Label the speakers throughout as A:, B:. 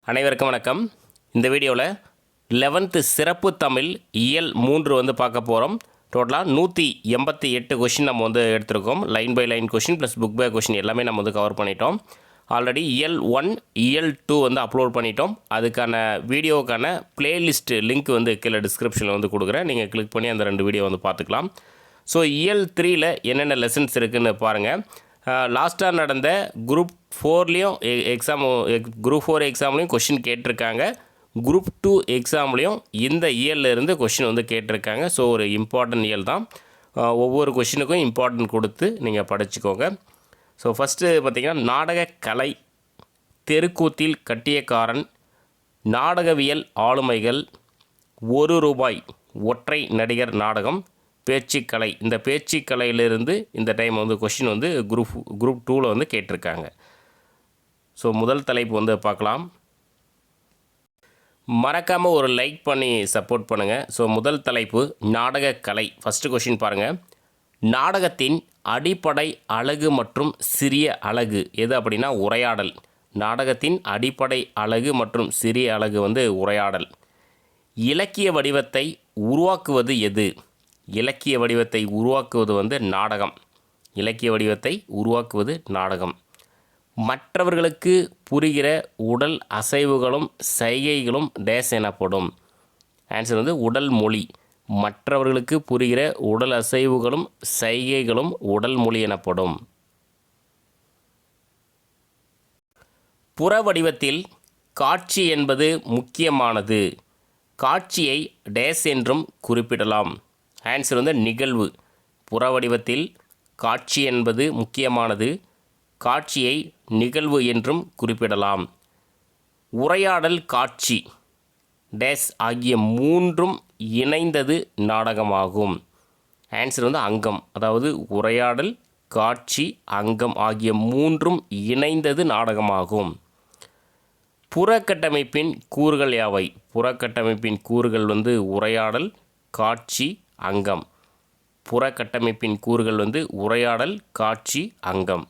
A: அனைவருக்கும் வணக்கம். இந்த வீடியோவில் 11th சிறப்பு தமிழ் இயல் 3 வந்து பார்க்க போகிறோம். டோட்டலாக 188 கொஷின் நம்ம வந்து எடுத்திருக்கோம். Line by line question plus book by question எல்லாமே நம்ம வந்து கவர் பண்ணிட்டோம். ஆல்ரெடி இயல் 1 இயல் 2 வந்து அப்லோட் பண்ணிட்டோம். அதுக்கான வீடியோவுக்கான பிளேலிஸ்ட் லிங்க் வந்து கீழே டிஸ்கிரிப்ஷனில் வந்து கொடுக்குறேன். நீங்கள் கிளிக் பண்ணி அந்த 2 வீடியோ வந்து பார்த்துக்கலாம். ஸோ இயல் 3ல் என்னென்ன லெசன்ஸ் இருக்குதுன்னு பாருங்கள். லாஸ்ட்டாக நடந்த குரூப் 4லேயும் குரூப் 4 எக்ஸாம்லேயும் கொஷின் கேட்டிருக்காங்க. குரூப் 2 எக்ஸாம்லேயும் இந்த இயலில் இருந்து கொஷின் வந்து கேட்டிருக்காங்க. ஸோ ஒரு இம்பார்ட்டன்ட் இயல் தான். ஒவ்வொரு கொஷினுக்கும் இம்பார்ட்டன்ட் கொடுத்து நீங்கள் படிச்சுக்கோங்க. ஸோ ஃபஸ்ட்டு பார்த்திங்கன்னா நாடகக்கலை, தெருக்கூத்தில் கட்டியக்காரன், நாடகவியல் ஆளுமைகள், ₹1 ஒற்றை நடிகர் நாடகம், பேச்சுக்கலை. இந்த பேச்சுக்கலையிலிருந்து இந்த டைம் வந்து கொஷின் வந்து குரூப் 2ல் வந்து கேட்டிருக்காங்க. ஸோ முதல் தலைப்பு வந்து பார்க்கலாம். மறக்காமல் ஒரு லைக் பண்ணி சப்போர்ட் பண்ணுங்கள். ஸோ முதல் தலைப்பு நாடகக்கலை. ஃபஸ்ட்டு கொஷின் பாருங்கள். நாடகத்தின் அடிப்படை அழகு மற்றும் சிறிய அழகு எது அப்படின்னா உரையாடல். நாடகத்தின் அடிப்படை அழகு மற்றும் சிறிய அழகு வந்து உரையாடல். இலக்கிய வடிவத்தை உருவாக்குவது எது? இலக்கிய வடிவத்தை உருவாக்குவது வந்து நாடகம். இலக்கிய வடிவத்தை உருவாக்குவது நாடகம். மற்றவர்களுக்கு புரிகிற உடல் அசைவுகளும் சைகைகளும் டேஸ் எனப்படும். ஆன்சர் வந்து உடல் மொழி. மற்றவர்களுக்கு புரிகிற உடல் அசைவுகளும் சைகைகளும் உடல் மொழி எனப்படும். புற வடிவத்தில் காட்சி என்பது முக்கியமானது. காட்சியை டேஸ் என்றும் குறிப்பிடலாம். ஆன்சர் வந்து நிகழ்வு. புற வடிவத்தில் காட்சி என்பது முக்கியமானது. காட்சியை நிகழ்வு என்றும் குறிப்பிடலாம். உரையாடல், காட்சி, டேஸ் ஆகிய மூன்றும் இணைந்தது நாடகமாகும். ஆன்சர் வந்து அங்கம். அதாவது உரையாடல், காட்சி, அங்கம் ஆகிய மூன்றும் இணைந்தது நாடகமாகும். புறக்கட்டமைப்பின் கூறுகள் யாவை? புறக்கட்டமைப்பின் கூறுகள் வந்து உரையாடல், காட்சி, அங்கம். புறக்கட்டமைப்பின் கூறுகள் வந்து உரையாடல், காட்சி, அங்கம்.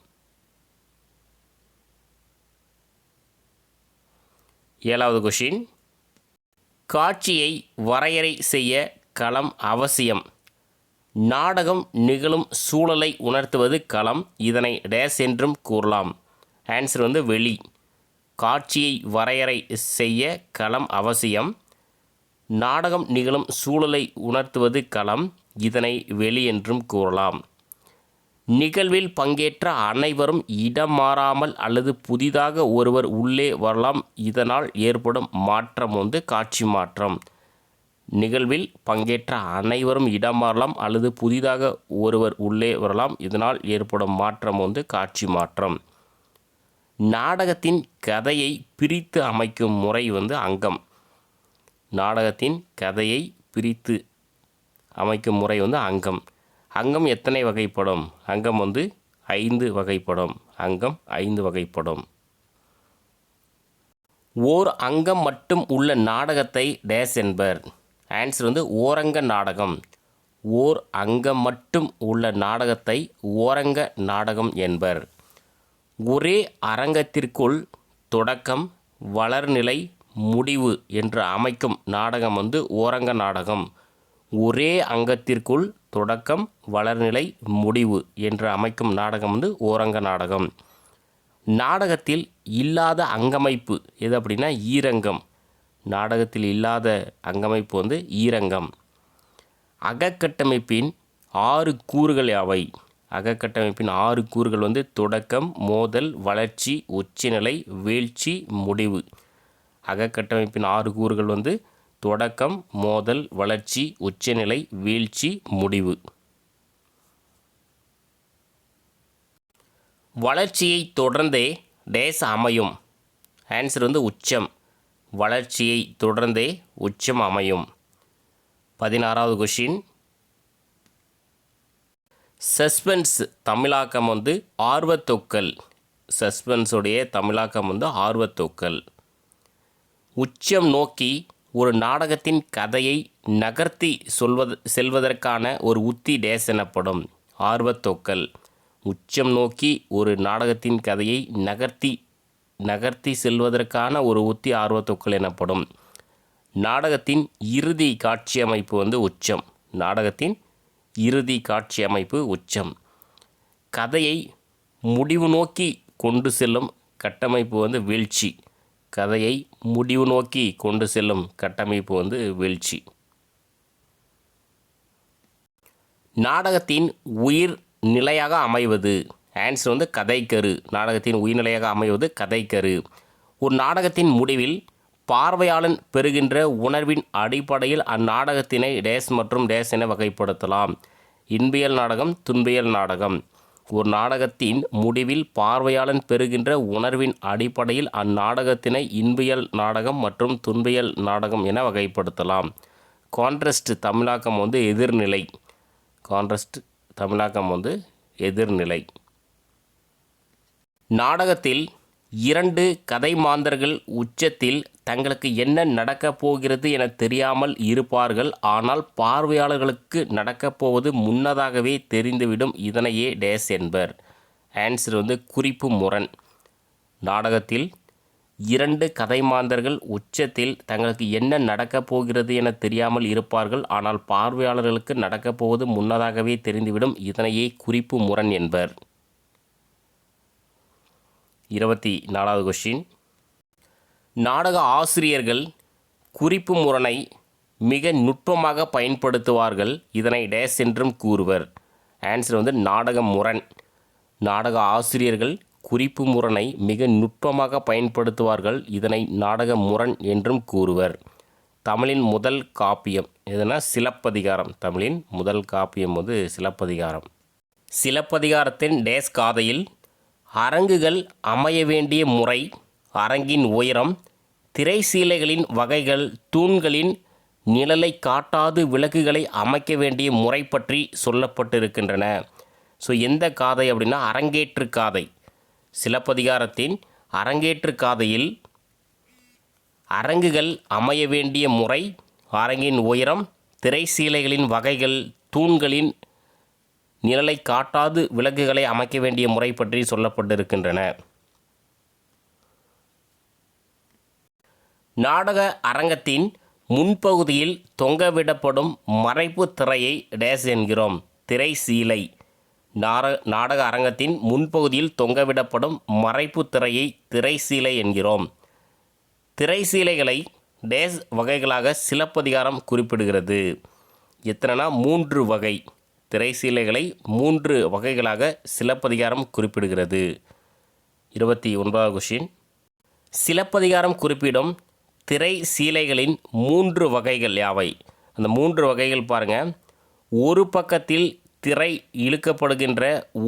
A: 7வது கொஷின். காட்சியை வரையறை செய்ய களம் அவசியம். நாடகம் நிகழும் சூழலை உணர்த்துவது களம். இதனை டேஸ் என்றும் கூறலாம். ஆன்சர் வந்து வெளி. காட்சியை வரையறை செய்ய களம் அவசியம். நாடகம் நிகழும் சூழலை உணர்த்துவது களம். இதனை வெளி என்றும் கூறலாம். நிகழ்வில் பங்கேற்ற அனைவரும் இடம் மாறாமல் அல்லது புதிதாக ஒருவர் உள்ளே வரலாம். இதனால் ஏற்படும் மாற்றம் வந்து காட்சி மாற்றம். நிகழ்வில் பங்கேற்ற அனைவரும் இடம் மாறலாம் அல்லது புதிதாக ஒருவர் உள்ளே வரலாம். இதனால் ஏற்படும் மாற்றம் வந்து காட்சி மாற்றம். நாடகத்தின் கதையை பிரித்து அமைக்கும் முறை வந்து அங்கம். நாடகத்தின் கதையை பிரித்து அமைக்கும் முறை வந்து அங்கம். அங்கம் எத்தனை வகைப்படும்? அங்கம் வந்து 5 வகைப்படும். அங்கம் 5 வகைப்படும். ஓர் அங்கம் மட்டும் உள்ள நாடகத்தை டேஸ் என்பர். ஆன்சர் வந்து ஓரங்க நாடகம். ஓர் அங்கம் மட்டும் உள்ள நாடகத்தை ஓரங்க நாடகம் என்பர். ஒரே அரங்கத்திற்குள் தொடக்கம், வளர்நிலை, முடிவு என்று அமைக்கும் நாடகம் வந்து ஓரங்க நாடகம். ஒரே அங்கத்திற்குள் தொடக்கம், வளர்நிலை, முடிவு என்று அமைக்கும் நாடகம் வந்து ஓரங்க நாடகம். நாடகத்தில் இல்லாத அங்கமைப்பு எது அப்படின்னா ஈரங்கம். நாடகத்தில் இல்லாத அங்கமைப்பு வந்து ஈரங்கம். அகக்கட்டமைப்பின் 6 கூறுகள் யாவை? அகக்கட்டமைப்பின் 6 கூறுகள் வந்து தொடக்கம், மோதல், வளர்ச்சி, உச்சநிலை, வீழ்ச்சி, முடிவு. அகக்கட்டமைப்பின் 6 கூறுகள் வந்து தொடக்கம், மோதல், வளர்ச்சி, உச்சநிலை, வீழ்ச்சி, முடிவு. வளர்ச்சியை தொடர்ந்தே டேஸ் அமையும். ஆன்சர் வந்து உச்சம். வளர்ச்சியை தொடர்ந்தே உச்சம் அமையும். 16வது கொஷின். சஸ்பென்ஸ் தமிழாக்கம் வந்து ஆர்வத்தொக்கல். சஸ்பென்ஸுடைய தமிழாக்கம் வந்து ஆர்வத்தொக்கல். உச்சம் நோக்கி ஒரு நாடகத்தின் கதையை நகர்த்தி செல்வதற்கான ஒரு உத்தி டேஸ் எனப்படும். ஆர்வத்தொக்கல். உச்சம் நோக்கி ஒரு நாடகத்தின் கதையை நகர்த்தி நகர்த்தி செல்வதற்கான ஒரு உத்தி ஆர்வத்தூக்கல் எனப்படும். நாடகத்தின் இறுதி காட்சி அமைப்பு உச்சம். நாடகத்தின் இறுதி காட்சி அமைப்பு உச்சம். கதையை முடிவு நோக்கி கொண்டு செல்லும் கட்டமைப்பு வீழ்ச்சி. கதையை முடிவு நோக்கி கொண்டு செல்லும் கட்டமைப்பு வீழ்ச்சி. நாடகத்தின் உயிர் நிலையாக அமைவது. ஆன்சர் கதைக்கரு. நாடகத்தின் உயிர்நிலையாக அமைவது கதைக்கரு. ஒரு நாடகத்தின் முடிவில் பார்வையாளன் பெறுகின்ற உணர்வின் அடிப்படையில் அந்நாடகத்தினை டேஸ் மற்றும் டேஸ் என வகைப்படுத்தலாம். இன்பியல் நாடகம், துன்பியல் நாடகம். ஒரு நாடகத்தின் முடிவில் பார்வையாளன் பெறுகின்ற உணர்வின் அடிப்படையில் அந்நாடகத்தினை இன்பியல் நாடகம் மற்றும் துன்பியல் நாடகம் என வகைப்படுத்தலாம். கான்ட்ரஸ்ட் தமிழாக்கம் எதிர்நிலை. கான்ட்ரஸ்ட் தமிழாக்கம் எதிர்நிலை. நாடகத்தில் 2 கதை மாந்தர்கள் உச்சத்தில் தங்களுக்கு என்ன நடக்கப் போகிறது என தெரியாமல் இருப்பார்கள். ஆனால் பார்வையாளர்களுக்கு நடக்கப் போவது முன்னதாகவே தெரிந்துவிடும். இதனையே டேஸ் என்பர். ஆன்சர் குறிப்பு முரண். நாடகத்தில் 2 கதை மாந்தர்கள் உச்சத்தில் தங்களுக்கு என்ன நடக்கப் போகிறது என தெரியாமல் இருப்பார்கள். ஆனால் பார்வையாளர்களுக்கு நடக்கப் போவது முன்னதாகவே தெரிந்துவிடும். இதனையே குறிப்பு முரண் என்பர். 24வது கொஸ்டின். நாடக ஆசிரியர்கள் குறிப்பு முரணை மிக நுட்பமாக பயன்படுத்துவார்கள். இதனை டேஸ் என்றும் கூறுவர். ஆன்சர் நாடக முரண். நாடக ஆசிரியர்கள் குறிப்பு முரணை மிக நுட்பமாக பயன்படுத்துவார்கள். இதனை நாடக முரண் என்றும் கூறுவர். தமிழின் முதல் காப்பியம் எதுனா சிலப்பதிகாரம். தமிழின் முதல் காப்பியம் சிலப்பதிகாரம். சிலப்பதிகாரத்தின் டேஸ் காதையில் அரங்குகள் அமைய வேண்டிய முறை, அரங்கின் உயரம், திரைசீலைகளின் வகைகள், தூண்களின் நிழலை காட்டாது விளக்குகளை அமைக்க வேண்டிய முறை பற்றி சொல்லப்பட்டிருக்கின்றன. எந்த காதை அப்படின்னா அரங்கேற்று காதை. சிலப்பதிகாரத்தின் அரங்கேற்று காதையில் அரங்குகள் அமைய வேண்டிய முறை, அரங்கின் உயரம், திரைசீலைகளின் வகைகள், தூண்களின் நிழலை காட்டாது விளக்குகளை அமைக்க வேண்டிய முறை பற்றி சொல்லப்பட்டிருக்கின்றன. நாடக அரங்கத்தின் முன்பகுதியில் தொங்கவிடப்படும் மறைப்பு திரையை டேஸ் என்கிறோம். திரைசீலை. நாடக அரங்கத்தின் முன்பகுதியில் தொங்கவிடப்படும் மறைப்பு திரையை திரைசீலை என்கிறோம். திரைசீலைகளை டேஸ் வகைகளாக சிலப்பதிகாரம் குறிப்பிடுகிறது. எத்தனைனா 3 வகை. திரைசீலைகளை 3 வகைகளாக சிலப்பதிகாரம் குறிப்பிடுகிறது. 29வது கொஸ்டின். சிலப்பதிகாரம் குறிப்பிடும் திரைசீலைகளின் 3 வகைகள் யாவை? அந்த 3 வகைகள் பாருங்கள். ஒரு பக்கத்தில் திரை இழுக்கப்படுகின்ற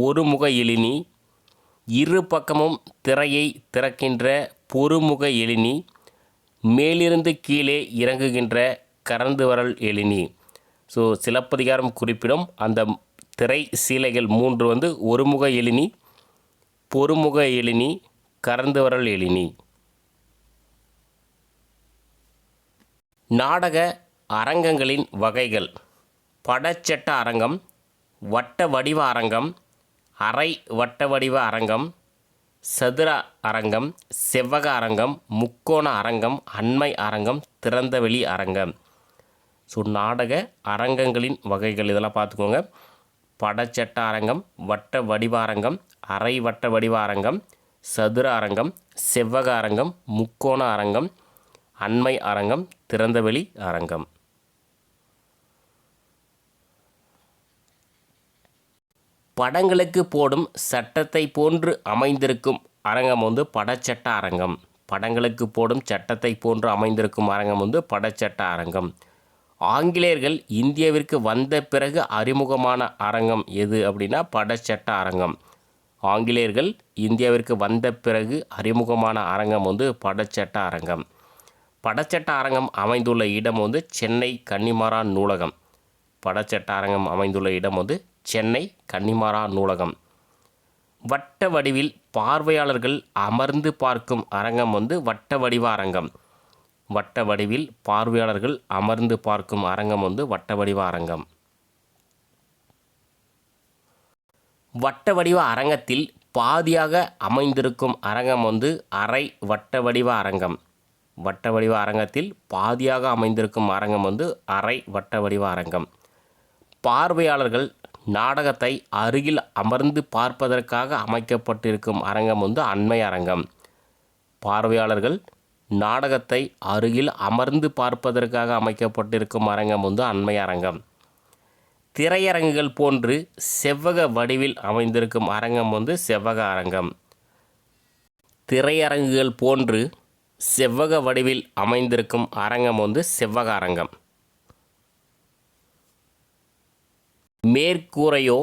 A: ஒருமுக எழினி, இரு பக்கமும் திரையை திறக்கின்ற பொருமுக எழினி, மேலிருந்து கீழே இறங்குகின்ற கரந்து வரல் எழினி. சிலப்பதிகாரம் குறிப்பிடும் அந்த திரை சீலைகள் 3 ஒருமுக எழினி, பொருமுக எழினி, கரந்து வரல் எழினி. நாடக அரங்கங்களின் வகைகள்: படச்சட்ட அரங்கம், வட்ட வடிவ அரங்கம், அரை வட்ட வடிவ அரங்கம், சதுர அரங்கம், செவ்வக அரங்கம், முக்கோண அரங்கம், அண்மை அரங்கம், திறந்தவெளி அரங்கம். நாடக அரங்கங்களின் வகைகள் இதெல்லாம் பார்த்துக்கோங்க. படச்சட்ட அரங்கம், வட்ட வடிவ அரங்கம், அரை வட்ட வடிவ அரங்கம், சதுர அரங்கம், செவ்வக அரங்கம், முக்கோண அரங்கம், அண்மை அரங்கம், திறந்தவெளி அரங்கம். படங்களுக்கு போடும் சட்டத்தை போன்று அமைந்திருக்கும் அரங்கம் படச்சட்ட அரங்கம். படங்களுக்கு போடும் சட்டத்தை போன்று அமைந்திருக்கும் அரங்கம் படச்சட்ட அரங்கம். ஆங்கிலேயர்கள் இந்தியாவிற்கு வந்த பிறகு அறிமுகமான அரங்கம் எது அப்படின்னா படச்சட்ட அரங்கம். ஆங்கிலேயர்கள் இந்தியாவிற்கு வந்த பிறகு அறிமுகமான அரங்கம் படச்சட்ட அரங்கம். படச்சட்ட அரங்கம் அமைந்துள்ள இடம் சென்னை கன்னிமாரா நூலகம். படச்சட்ட அரங்கம் அமைந்துள்ள இடம் சென்னை கன்னிமாரா நூலகம். வட்ட வடிவில் பார்வையாளர்கள் அமர்ந்து பார்க்கும் அரங்கம் வட்ட வடிவ அரங்கம். வட்ட வடிவில் பார்வையாளர்கள் அமர்ந்து பார்க்கும் அரங்கம் வட்ட வடிவ அரங்கம். வட்ட வடிவ அரங்கத்தில் பாதியாக அமைந்திருக்கும் அரங்கம் வந்து அரை வட்ட வடிவ அரங்கம். வட்ட வடிவ அரங்கத்தில் பாதியாக அமைந்திருக்கும் அரங்கம் வந்து அரை வட்ட வடிவ அரங்கம். பார்வையாளர்கள் நாடகத்தை அருகில் அமர்ந்து பார்ப்பதற்காக அமைக்கப்பட்டிருக்கும் அரங்கம் வந்து அண்மை அரங்கம். பார்வையாளர்கள் நாடகத்தை அருகில் அமர்ந்து பார்ப்பதற்காக அமைக்கப்பட்டிருக்கும் அரங்கம் வந்து அண்மை அரங்கம். திரையரங்குகள் போன்று செவ்வக வடிவில் அமைந்திருக்கும் அரங்கம் வந்து செவ்வக அரங்கம். திரையரங்குகள் போன்று செவ்வக வடிவில் அமைந்திருக்கும் அரங்கம் வந்து செவ்வக அரங்கம். மேற்கூரையோ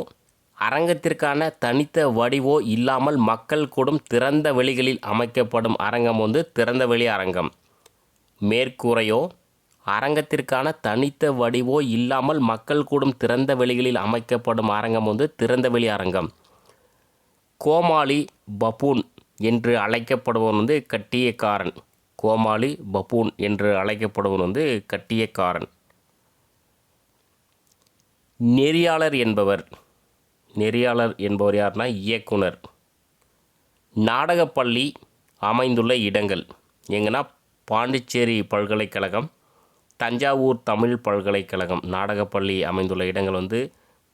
A: அரங்கத்திற்கான தனித்த வடிவோ இல்லாமல் மக்கள் கூடும் திறந்த வெளிகளில் அமைக்கப்படும் அரங்கம் வந்து திறந்த வெளி அரங்கம். மேற்கூரையோ அரங்கத்திற்கான தனித்த வடிவோ இல்லாமல் மக்கள் கூடும் திறந்த வெளிகளில் அமைக்கப்படும் அரங்கம் வந்து திறந்த வெளி அரங்கம். கோமாளி பப்பூன் என்று அழைக்கப்படுவன் வந்து கட்டியக்காரன். கோமாளி பப்பூன் என்று அழைக்கப்படுவன் வந்து கட்டியக்காரன். நெறியாளர் என்பவர் யார்னா இயக்குனர். நாடகப்பள்ளி அமைந்துள்ள இடங்கள் எங்கன்னா பாண்டிச்சேரி பல்கலைக்கழகம், தஞ்சாவூர் தமிழ் பல்கலைக்கழகம். நாடகப்பள்ளி அமைந்துள்ள இடங்கள் வந்து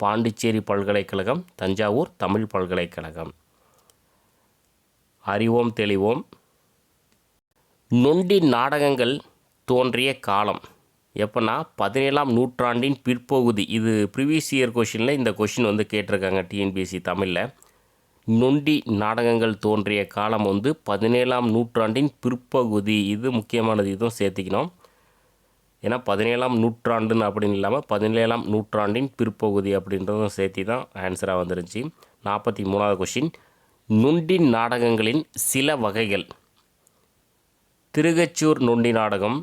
A: பாண்டிச்சேரி பல்கலைக்கழகம், தஞ்சாவூர் தமிழ் பல்கலைக்கழகம். அறிவோம் தெளிவோம். நொண்டி நாடகங்கள் தோன்றிய காலம் எப்போனா 17ஆம் நூற்றாண்டின் பிற்பகுதி. இது ப்ரீவியஸ் இயர் கொஷினில் இந்த கொஷின் வந்து கேட்டிருக்காங்க டிஎன்பிஎஸ்சி தமிழில். நொண்டி நாடகங்கள் தோன்றிய காலம் வந்து 17ஆம் நூற்றாண்டின் பிற்பகுதி. இது முக்கியமானது, இதுவும் சேர்த்திக்கணும். ஏன்னா 17ஆம் நூற்றாண்டுன்னு அப்படின்னு இல்லாமல் 17ஆம் நூற்றாண்டின் பிற்பகுதி அப்படின்றதும் சேர்த்தி தான் ஆன்சராக வந்துருந்துச்சு. 43வது கொஷின். நொண்டி நாடகங்களின் சில வகைகள். திருகச்சூர் நொண்டி நாடகம்,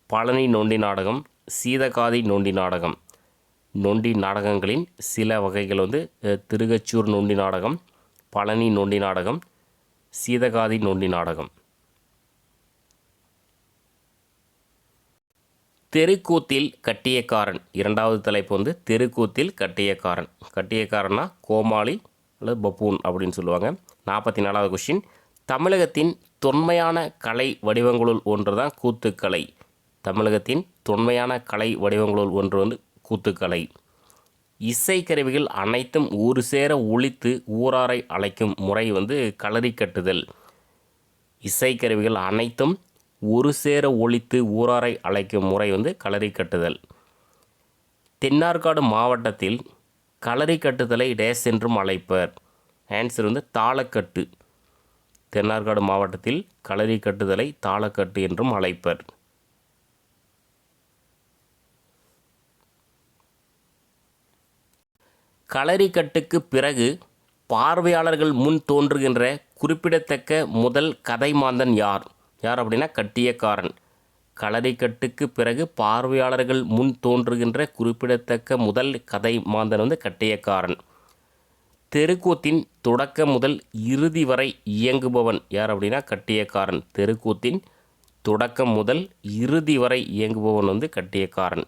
A: பழனி நொண்டி நாடகம், சீதகாதி நொண்டி நாடகம். நொண்டி நாடகங்களின் சில வகைகள் வந்து திருகச்சூர் நொண்டி நாடகம், பழனி நொண்டி நாடகம், சீதகாதி நொண்டி நாடகம். தெருக்கூத்தில் கட்டியக்காரன். இரண்டாவது தலைப்பு வந்து தெருக்கூத்தில் கட்டியக்காரன். கட்டியக்காரன்னா கோமாளி அல்லது பப்பூன் அப்படின்னு சொல்லுவாங்க. 44வது கொஷின். தமிழகத்தின் தொன்மையான கலை வடிவங்களுள் ஒன்று தான் கூத்துக்கலை. தமிழகத்தின் தொன்மையான கலை வடிவங்களுள் ஒன்று வந்து கூத்துக்கலை. இசைக்கருவிகள் அனைத்தும் ஒரு சேர ஒலித்து ஊராரை அழைக்கும் முறை வந்து களரி கட்டுதல். இசைக்கருவிகள் அனைத்தும் ஒரு சேர ஒலித்து ஊராரை அழைக்கும் முறை வந்து களரி கட்டுதல். தென்னார்காடு மாவட்டத்தில் களரி கட்டுதலை டேஸ் என்றும் அழைப்பர். ஆன்சர் வந்து தாளக்கட்டு. தென்னார்காடு மாவட்டத்தில் களரி கட்டுதலை தாளக்கட்டு என்றும் அழைப்பர். களரிக்கட்டுக்கு பிறகு பார்வையாளர்கள் முன் தோன்றுகின்ற குறிப்பிடத்தக்க முதல் கதை மாந்தன் யார் அப்படின்னா கட்டியக்காரன். களரிக்கட்டுக்கு பிறகு பார்வையாளர்கள் முன் தோன்றுகின்ற குறிப்பிடத்தக்க முதல் கதை மாந்தன் வந்து கட்டியக்காரன். தெருக்கூத்தின் தொடக்க முதல் இறுதி வரை இயங்குபவன் யார் அப்படின்னா கட்டியக்காரன். தெருக்கூத்தின் தொடக்கம் முதல் இறுதி வரை இயங்குபவன் வந்து கட்டியக்காரன்.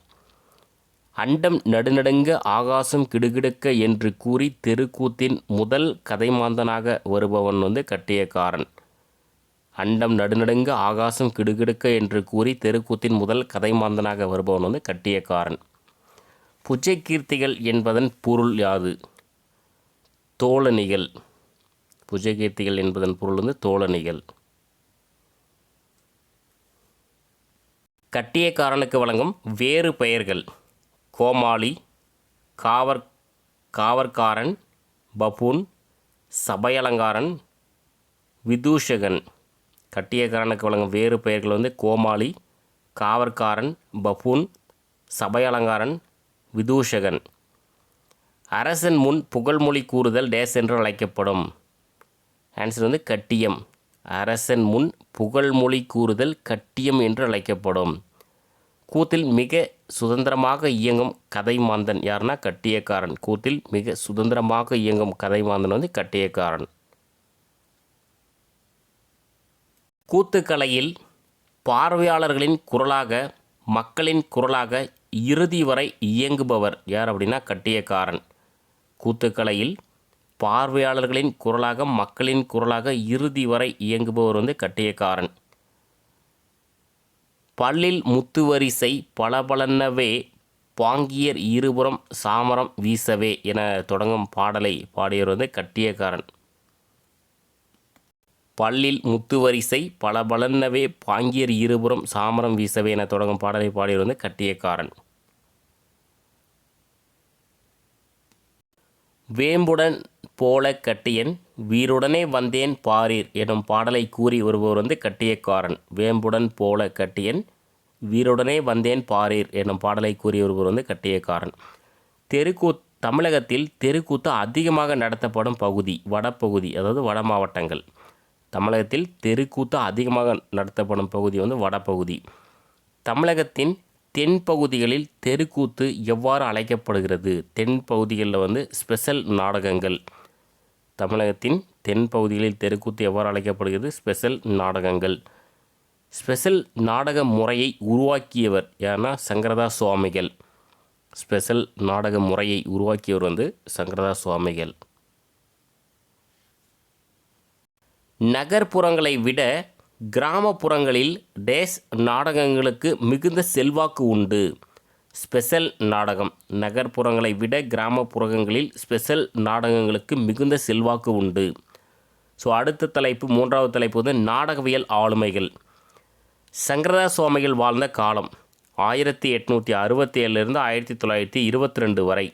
A: அண்டம் நடுநடுங்க ஆகாசம் கிடுகிடுக்க என்று கூறி தெருக்கூத்தின் முதல் கதைமாந்தனாக வருபவன் வந்து கட்டியக்காரன். அண்டம் நடுநடுங்க ஆகாசம் கிடுகிடுக்க என்று கூறி தெருக்கூத்தின் முதல் கதைமாந்தனாக வருபவன் வந்து கட்டியக்காரன். புஜகீர்த்திகள் என்பதன் பொருள் யாது? தோழனிகள். புஜகீர்த்திகள் என்பதன் பொருள் வந்து தோழனிகள். கட்டியக்காரனுக்கு வழங்கும் வேறு பெயர்கள். கோமாளி, காவற்காரன், பப்பூன், சபையலங்காரன், விதூஷகன். கட்டியக்காரனுக்கு வழங்கும் வேறு பெயர்கள் வந்து கோமாளி, காவற்காரன், பப்பூன், சபையலங்காரன், விதூஷகன். அரசன் முன் புகழ்மொழி கூறுதல் டேஸ் என்று அழைக்கப்படும். ஆன்சர் வந்து கட்டியம். அரசன் முன் புகழ்மொழி கூறுதல் கட்டியம் என்று அழைக்கப்படும். கூத்தில் மிக சுதந்திரமாக இயங்கும் கதை மாந்தன் யாருன்னா கட்டியக்காரன். கூத்தில் மிக சுதந்திரமாக இயங்கும் கதை மாந்தன் வந்து கட்டியக்காரன். கூத்துக்கலையில் பார்வையாளர்களின் குரலாக, மக்களின் குரலாக இறுதி வரை இயங்குபவர் யார் அப்படின்னா கட்டியக்காரன். கூத்துக்கலையில் பார்வையாளர்களின் குரலாக மக்களின் குரலாக இறுதி வரை இயங்குபவர் வந்து கட்டியக்காரன். பல்லில் முத்துவரிசை பளபளன்னவே பாங்கியர் இருபுறம் சாமரம் வீசவே என தொடங்கும் பாடலை பாடியவர் வந்து கட்டியக்காரன். பல்லில் முத்துவரிசை பளபளன்னவே பாங்கியர் இருபுறம் சாமரம் வீசவே என தொடங்கும் பாடலை பாடியவர் வந்து கட்டியக்காரன். வேம்புடன் போல கட்டியன் வீருடனே வந்தேன் பாரீர் எனும் பாடலை கூறி வருபவர் வந்து கட்டியக்காரன். வேம்புடன் போல கட்டியன் வீருடனே வந்தேன் பாரீர் எனும் பாடலை கூறி வருபவர் வந்து கட்டியக்காரன். தமிழகத்தில் தெருக்கூத்து அதிகமாக நடத்தப்படும் பகுதி வடபகுதி, அதாவது வட மாவட்டங்கள். தமிழகத்தில் தெருக்கூத்து அதிகமாக நடத்தப்படும் பகுதி வந்து வடபகுதி. தமிழகத்தின் தென் பகுதிகளில் தெருக்கூத்து எவ்வாறு அழைக்கப்படுகிறது? தென் பகுதிகளில் வந்து ஸ்பெஷல் நாடகங்கள். தமிழகத்தின் தென் பகுதிகளில் தெருக்கூத்து எவ்வாறு அழைக்கப்படுகிறது? ஸ்பெஷல் நாடகங்கள். ஸ்பெஷல் நாடக முறையை உருவாக்கியவர் யாருன்னா சங்கரதாஸ் சுவாமிகள். ஸ்பெஷல் நாடக முறையை உருவாக்கியவர் வந்து சங்கரதாஸ் சுவாமிகள். நகர்ப்புறங்களை விட கிராமப்புறங்களில் டேஸ் நாடகங்களுக்கு மிகுந்த செல்வாக்கு உண்டு. ஸ்பெஷல் நாடகம். நகர்ப்புறங்களை விட கிராமப்புறங்களில் ஸ்பெஷல் நாடகங்களுக்கு மிகுந்த செல்வாக்கு உண்டு. ஸோ அடுத்த தலைப்பு, மூன்றாவது தலைப்பு வந்து நாடகவியல் ஆளுமைகள். சங்கரதாஸ் சுவாமிகள் வாழ்ந்த காலம் 1867 1922 வரை.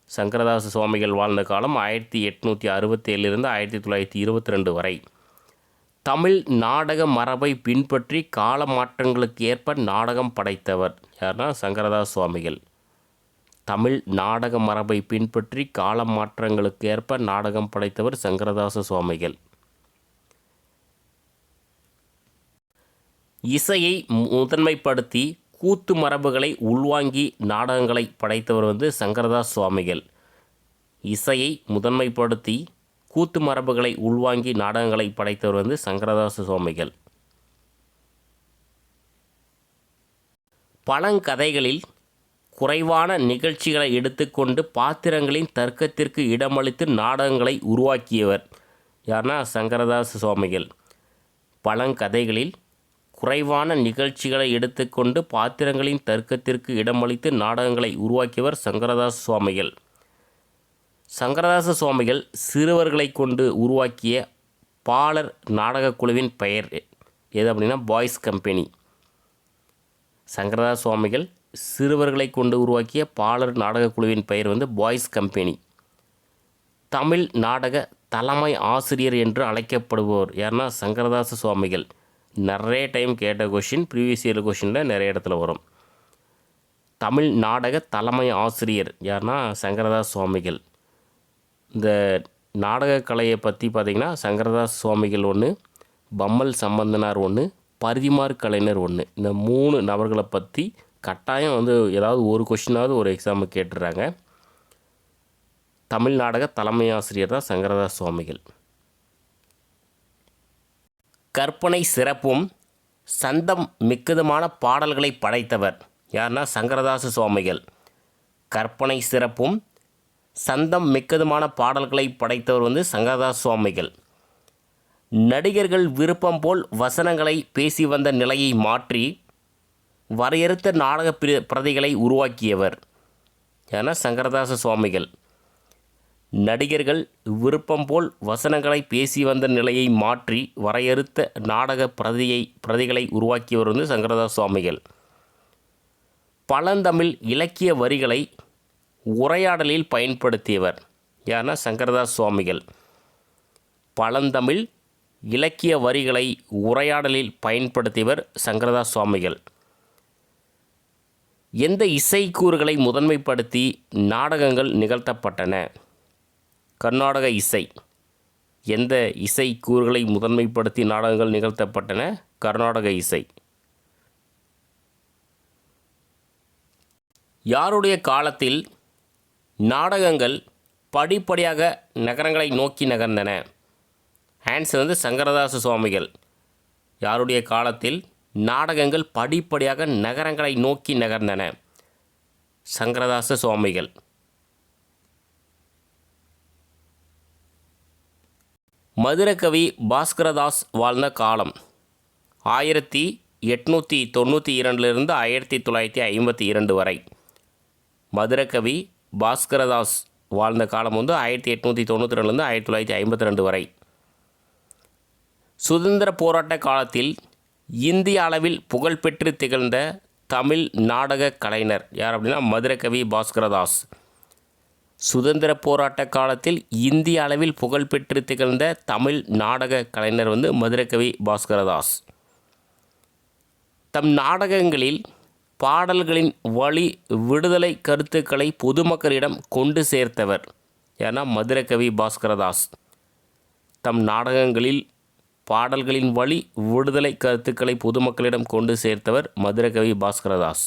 A: சங்கரதாஸ் சுவாமிகள் வாழ்ந்த காலம் 1867 1922 வரை. தமிழ் நாடக மரபை பின்பற்றி கால மாற்றங்களுக்கு ஏற்ப நாடகம் படைத்தவர் யாருன்னா சங்கரதாஸ் சுவாமிகள். தமிழ் நாடக மரபை பின்பற்றி கால மாற்றங்களுக்கு ஏற்ப நாடகம் படைத்தவர் சங்கரதாச சுவாமிகள். இசையை முதன்மைப்படுத்தி கூத்து மரபுகளை உள்வாங்கி நாடகங்களை படைத்தவர் வந்து சங்கரதாஸ் சுவாமிகள். இசையை முதன்மைப்படுத்தி கூத்து மரபுகளை உள்வாங்கி நாடகங்களை படைத்தவர் வந்து சங்கரதாஸ் சுவாமிகள். பழங்கதைகளில் குறைவான நிகழ்ச்சிகளை எடுத்துக்கொண்டு பாத்திரங்களின் தர்க்கத்திற்கு இடமளித்து நாடகங்களை உருவாக்கியவர் யாருன்னா சங்கரதாஸ் சுவாமிகள். பழங்கதைகளில் குறைவான நிகழ்ச்சிகளை எடுத்துக்கொண்டு பாத்திரங்களின் தர்க்கத்திற்கு இடமளித்து நாடகங்களை உருவாக்கியவர் சங்கரதாஸ் சுவாமிகள். சங்கரதாச சுவாமிகள் சிறுவர்களை கொண்டு உருவாக்கிய பாலர் நாடகக் குழுவின் பெயர் எது அப்படின்னா பாய்ஸ் கம்பெனி. சங்கரதாஸ் சுவாமிகள் சிறுவர்களை கொண்டு உருவாக்கிய பாலர் நாடகக் குழுவின் பெயர் வந்து பாய்ஸ் கம்பெனி. தமிழ் நாடக தலைமை ஆசிரியர் என்று அழைக்கப்படுபவர் யாருன்னா சங்கரதாச சுவாமிகள். நிறைய டைம் கேட்ட கொஷின், ப்ரீவியஸ் இயர் கொஷினில் நிறைய இடத்துல வரும். தமிழ் நாடக தலைமை ஆசிரியர் யாருன்னா சங்கரதாஸ் சுவாமிகள். இந்த நாடகக்கலையை பற்றி பார்த்திங்கன்னா சங்கரதாஸ் சுவாமிகள் ஒன்று, பம்மல் சம்பந்தனார் ஒன்று, பரிதிமார் கலைஞர் ஒன்று. இந்த 3 நபர்களை பற்றி கட்டாயம் வந்து ஏதாவது ஒரு கொஷினாவது ஒரு எக்ஸாமுக்கு கேட்டுடுறாங்க. தமிழ் நாடக தலைமை ஆசிரியர் தான் சங்கரதாஸ் சுவாமிகள். கற்பனை சிறப்பும் சந்தம் மிக்கதுமான பாடல்களை படைத்தவர் யாருன்னா சங்கரதாச சுவாமிகள். கற்பனை சிறப்பும் சந்தம் மிக்கதுமான பாடல்களை படைத்தவர் வந்து சங்கரதாஸ் சுவாமிகள். நடிகர்கள் விருப்பம் போல் வசனங்களை பேசி வந்த நிலையை மாற்றி வரையறுத்த நாடக பிரதிகளை உருவாக்கியவர் ஏன்னா சங்கரதாச சுவாமிகள். நடிகர்கள் விருப்பம் போல் வசனங்களை பேசி வந்த நிலையை மாற்றி வரையறுத்த நாடக பிரதிகளை உருவாக்கியவர் வந்து சங்கரதாஸ் சுவாமிகள். பழந்தமிழ் இலக்கிய வரிகளை உரையாடலில் பயன்படுத்தியவர் யாருன்னா சங்கரதாஸ் சுவாமிகள். பழந்தமிழ் இலக்கிய வரிகளை உரையாடலில் பயன்படுத்தியவர் சங்கரதாஸ் சுவாமிகள். எந்த இசைக்கூறுகளை முதன்மைப்படுத்தி நாடகங்கள் நிகழ்த்தப்பட்டன? கர்நாடக இசை. எந்த இசை கூறுகளை முதன்மைப்படுத்தி நாடகங்கள் நிகழ்த்தப்பட்டன? கர்நாடக இசை. யாருடைய காலத்தில் நாடகங்கள் படிப்படியாக நகரங்களை நோக்கி நகர்ந்தன? ஆன்சர் வந்து சங்கரதாச சுவாமிகள். யாருடைய காலத்தில் நாடகங்கள் படிப்படியாக நகரங்களை நோக்கி நகர்ந்தன? சங்கரதாச சுவாமிகள். மதுரகவி பாஸ்கரதாஸ் வாழ்ந்த காலம் 1892 1952 வரை. மதுரகவி பாஸ்கரதாஸ் வாழ்ந்த காலம் வந்து 1892 1952 வரை. சுதந்திர போராட்ட காலத்தில் இந்திய அளவில் புகழ்பெற்று திகழ்ந்த தமிழ் நாடக கலைஞர் யார் அப்படின்னா மதுரகவி பாஸ்கரதாஸ். சுதந்திர போராட்ட காலத்தில் இந்திய அளவில் புகழ்பெற்று திகழ்ந்த தமிழ் நாடக கலைஞர் வந்து மதுரகவி பாஸ்கரதாஸ். தம் நாடகங்களில் பாடல்களின் வழி விடுதலை கருத்துக்களை பொதுமக்களிடம் கொண்டு சேர்த்தவர் ஏன்னா மதுரகவி பாஸ்கரதாஸ். தம் நாடகங்களில் பாடல்களின் வழி விடுதலை கருத்துக்களை பொதுமக்களிடம் கொண்டு சேர்த்தவர் மதுரகவி பாஸ்கரதாஸ்.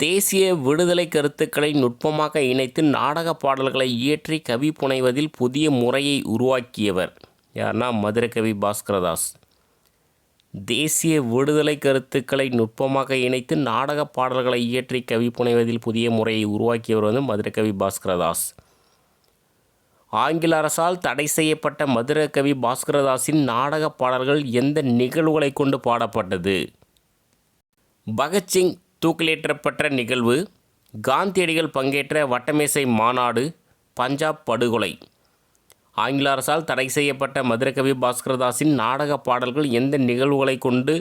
A: தேசிய விடுதலை கருத்துக்களை நுட்பமாக இணைத்து நாடக பாடல்களை இயற்றி கவி புனைவதில் புதிய முறையை உருவாக்கியவர் யார்னா மதுரகவி பாஸ்கரதாஸ். தேசிய விடுதலை கருத்துக்களை நுட்பமாக இணைத்து நாடக பாடல்களை இயற்றி கவி புனைவதில் புதிய முறையை உருவாக்கியவர் வந்து மதுரகவி பாஸ்கரதாஸ். ஆங்கில அரசால் தடை செய்யப்பட்ட மதுரகவி பாஸ்கரதாஸின் நாடக பாடல்கள் எந்த நிகழ்வுகளை கொண்டு பாடப்பட்டது? பகத்சிங் தூக்கிலேற்றப்பட்ட நிகழ்வு, காந்தியடிகள் பங்கேற்ற வட்டமேசை மாநாடு, பஞ்சாப் படுகொலை. ஆங்கில அரசால் தடை செய்யப்பட்ட மதுரகவி பாஸ்கரதாஸின் நாடக பாடல்கள் எந்த நிகழ்வுகளை கொண்டு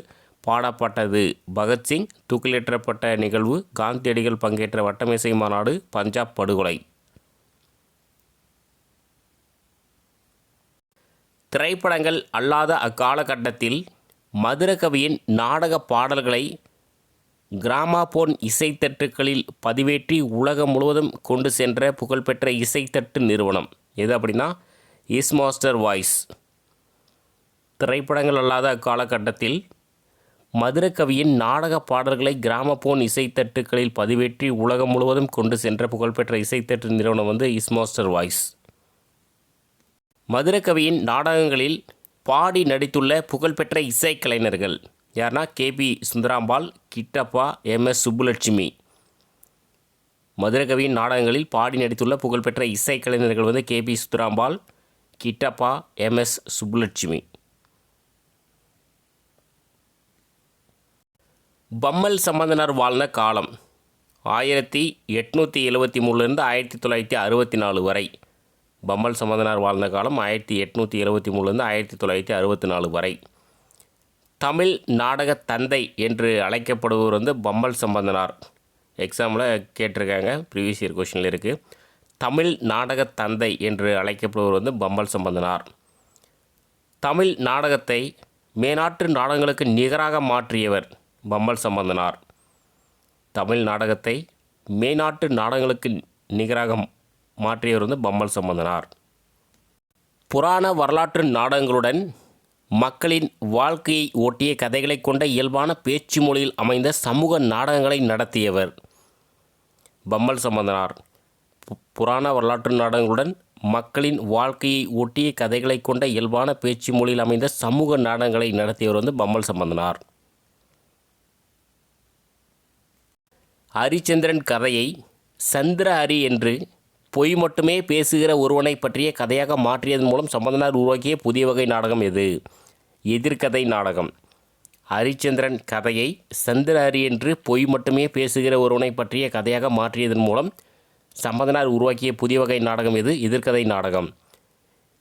A: பாடப்பட்டது? பகத்சிங் தூக்கிலேற்றப்பட்ட நிகழ்வு, காந்தியடிகள் பங்கேற்ற வட்டமேசை மாநாடு, பஞ்சாப் படுகொலை. திரைப்படங்கள் அல்லாத அக்காலகட்டத்தில் மதுரகவியின் நாடக பாடல்களை கிராமபோன் இசைத்தட்டுகளில் பதிவேற்றி உலகம் முழுவதும் கொண்டு சென்ற புகழ்பெற்ற இசைத்தட்டு நிறுவனம் எது அப்படின்னா இஸ் மாஸ்டர் வாய்ஸ். திரைப்படங்கள் அல்லாத அக்காலகட்டத்தில் மதுரகவியின் நாடக பாடல்களை கிராமபோன் இசைத்தட்டுகளில் பதிவேற்றி உலகம் முழுவதும் கொண்டு சென்ற புகழ்பெற்ற இசைத்தட்டு நிறுவனம் வந்து இஸ் மாஸ்டர் வாய்ஸ். மதுரகவியின் நாடகங்களில் பாடி நடித்துள்ள புகழ்பெற்ற இசைக்கலைஞர்கள் யார்னா கேபி சுந்தராம்பாள், கிட்டப்பா, எம்எஸ் சுப்புலட்சுமி. மதுரகவியின் நாடகங்களில் பாடி நடித்துள்ள புகழ்பெற்ற இசைக்கலைஞர்கள் வந்து கேபி சுந்தராம்பாள், கிட்டப்பா, எம்எஸ் சுப்புலட்சுமி. பம்மல் சம்பந்தனார் வாழ்ந்த காலம் 1873 1964 வரை. பம்மல் சம்பந்தனார் வாழ்ந்த காலம் 1873 1964 வரை. தமிழ் நாடக தந்தை என்று அழைக்கப்படுபவர் வந்து பம்மல் சம்பந்தனார். எக்ஸாமில் கேட்டிருக்காங்க, ப்ரீவியஸ் இயர் கொஷனில் இருக்குது. தமிழ் நாடக தந்தை என்று அழைக்கப்படுபவர் வந்து பம்மல் சம்பந்தனார். தமிழ் நாடகத்தை மேநாட்டு நாடகங்களுக்கு நிகராக மாற்றியவர் பம்மல் சம்பந்தனார். தமிழ் நாடகத்தை மேநாட்டு நாடகங்களுக்கு நிகராக மாற்றியவர் வந்து பம்மல் சம்பந்தனார். புராண வரலாற்று நாடகங்களுடன் மக்களின் வாழ்க்கையை ஒட்டிய கதைகளை கொண்ட இயல்பான பேச்சு மொழியில் அமைந்த சமூக நாடகங்களை நடத்தியவர் பம்மல் சம்பந்தனார். புராண வரலாற்று நாடகங்களுடன் மக்களின் வாழ்க்கையை ஒட்டிய கதைகளை கொண்ட இயல்பான பேச்சு மொழியில் அமைந்த சமூக நாடகங்களை நடத்தியவர் வந்து பம்மல் சம்பந்தனார். ஹரிச்சந்திரன் கதையை சந்திர ஹரி என்று பொய் மட்டுமே பேசுகிற ஒருவனை பற்றிய கதையாக மாற்றியதன் மூலம் சம்பந்தனார் உருவாக்கிய புதிய வகை நாடகம் எது? எதிர்கதை நாடகம். ஹரிச்சந்திரன் கதையை சந்திர ஹரி என்று பொய் மட்டுமே பேசுகிற ஒருவனை பற்றிய கதையாக மாற்றியதன் மூலம் சம்பந்தனார் உருவாக்கிய புதிய வகை நாடகம் எது? எதிர்கதை நாடகம்.